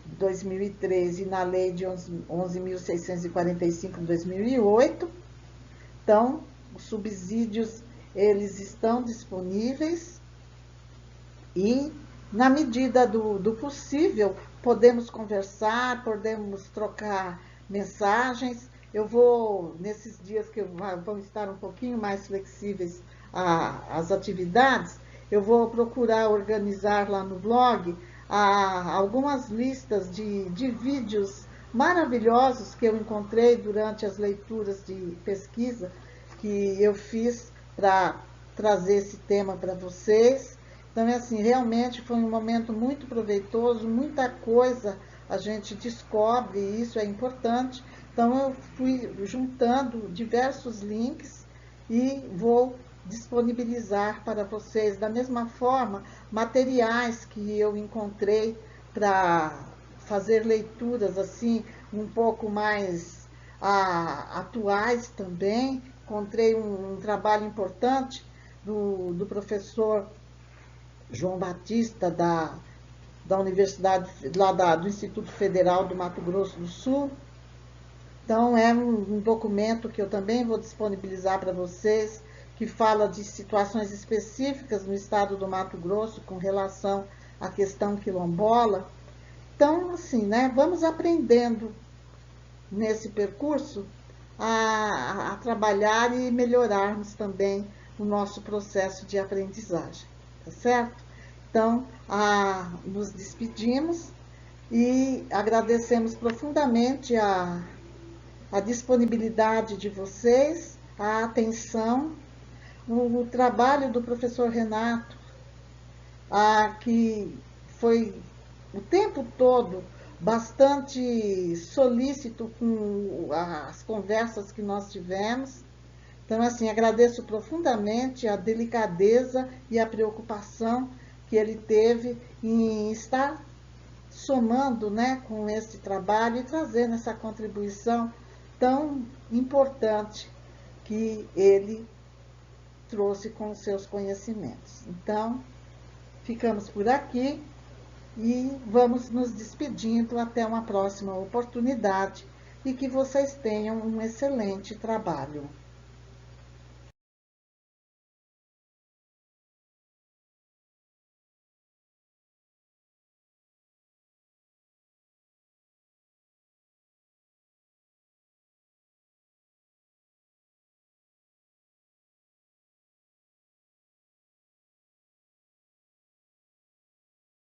A: de 2003, e na Lei de 11.645, de 2008. Então, os subsídios, eles estão disponíveis e, na medida do possível, podemos conversar, podemos trocar mensagens. Eu vou, nesses dias que vão estar um pouquinho mais flexíveis as atividades, eu vou procurar organizar lá no blog algumas listas de vídeos maravilhosos que eu encontrei durante as leituras de pesquisa que eu fiz para trazer esse tema para vocês. Então, é assim, realmente foi um momento muito proveitoso, muita coisa a gente descobre, e isso é importante. Então, eu fui juntando diversos links e vou disponibilizar para vocês, da mesma forma, materiais que eu encontrei para fazer leituras assim um pouco mais atuais também. Encontrei um trabalho importante do professor João Batista, da Universidade, lá do Instituto Federal do Mato Grosso do Sul. Então, é um documento que eu também vou disponibilizar para vocês, que fala de situações específicas no estado do Mato Grosso com relação à questão quilombola. Então, assim, né, vamos aprendendo nesse percurso a trabalhar e melhorarmos também o nosso processo de aprendizagem, tá certo? Então, nos despedimos e agradecemos profundamente a disponibilidade de vocês, a atenção, o trabalho do professor Renato, que foi o tempo todo bastante solícito com as conversas que nós tivemos. Então, assim, agradeço profundamente a delicadeza e a preocupação que ele teve em estar somando, né, com esse trabalho e trazendo essa contribuição tão importante que ele trouxe com os seus conhecimentos. Então, ficamos por aqui e vamos nos despedindo até uma próxima oportunidade e que vocês tenham um excelente trabalho.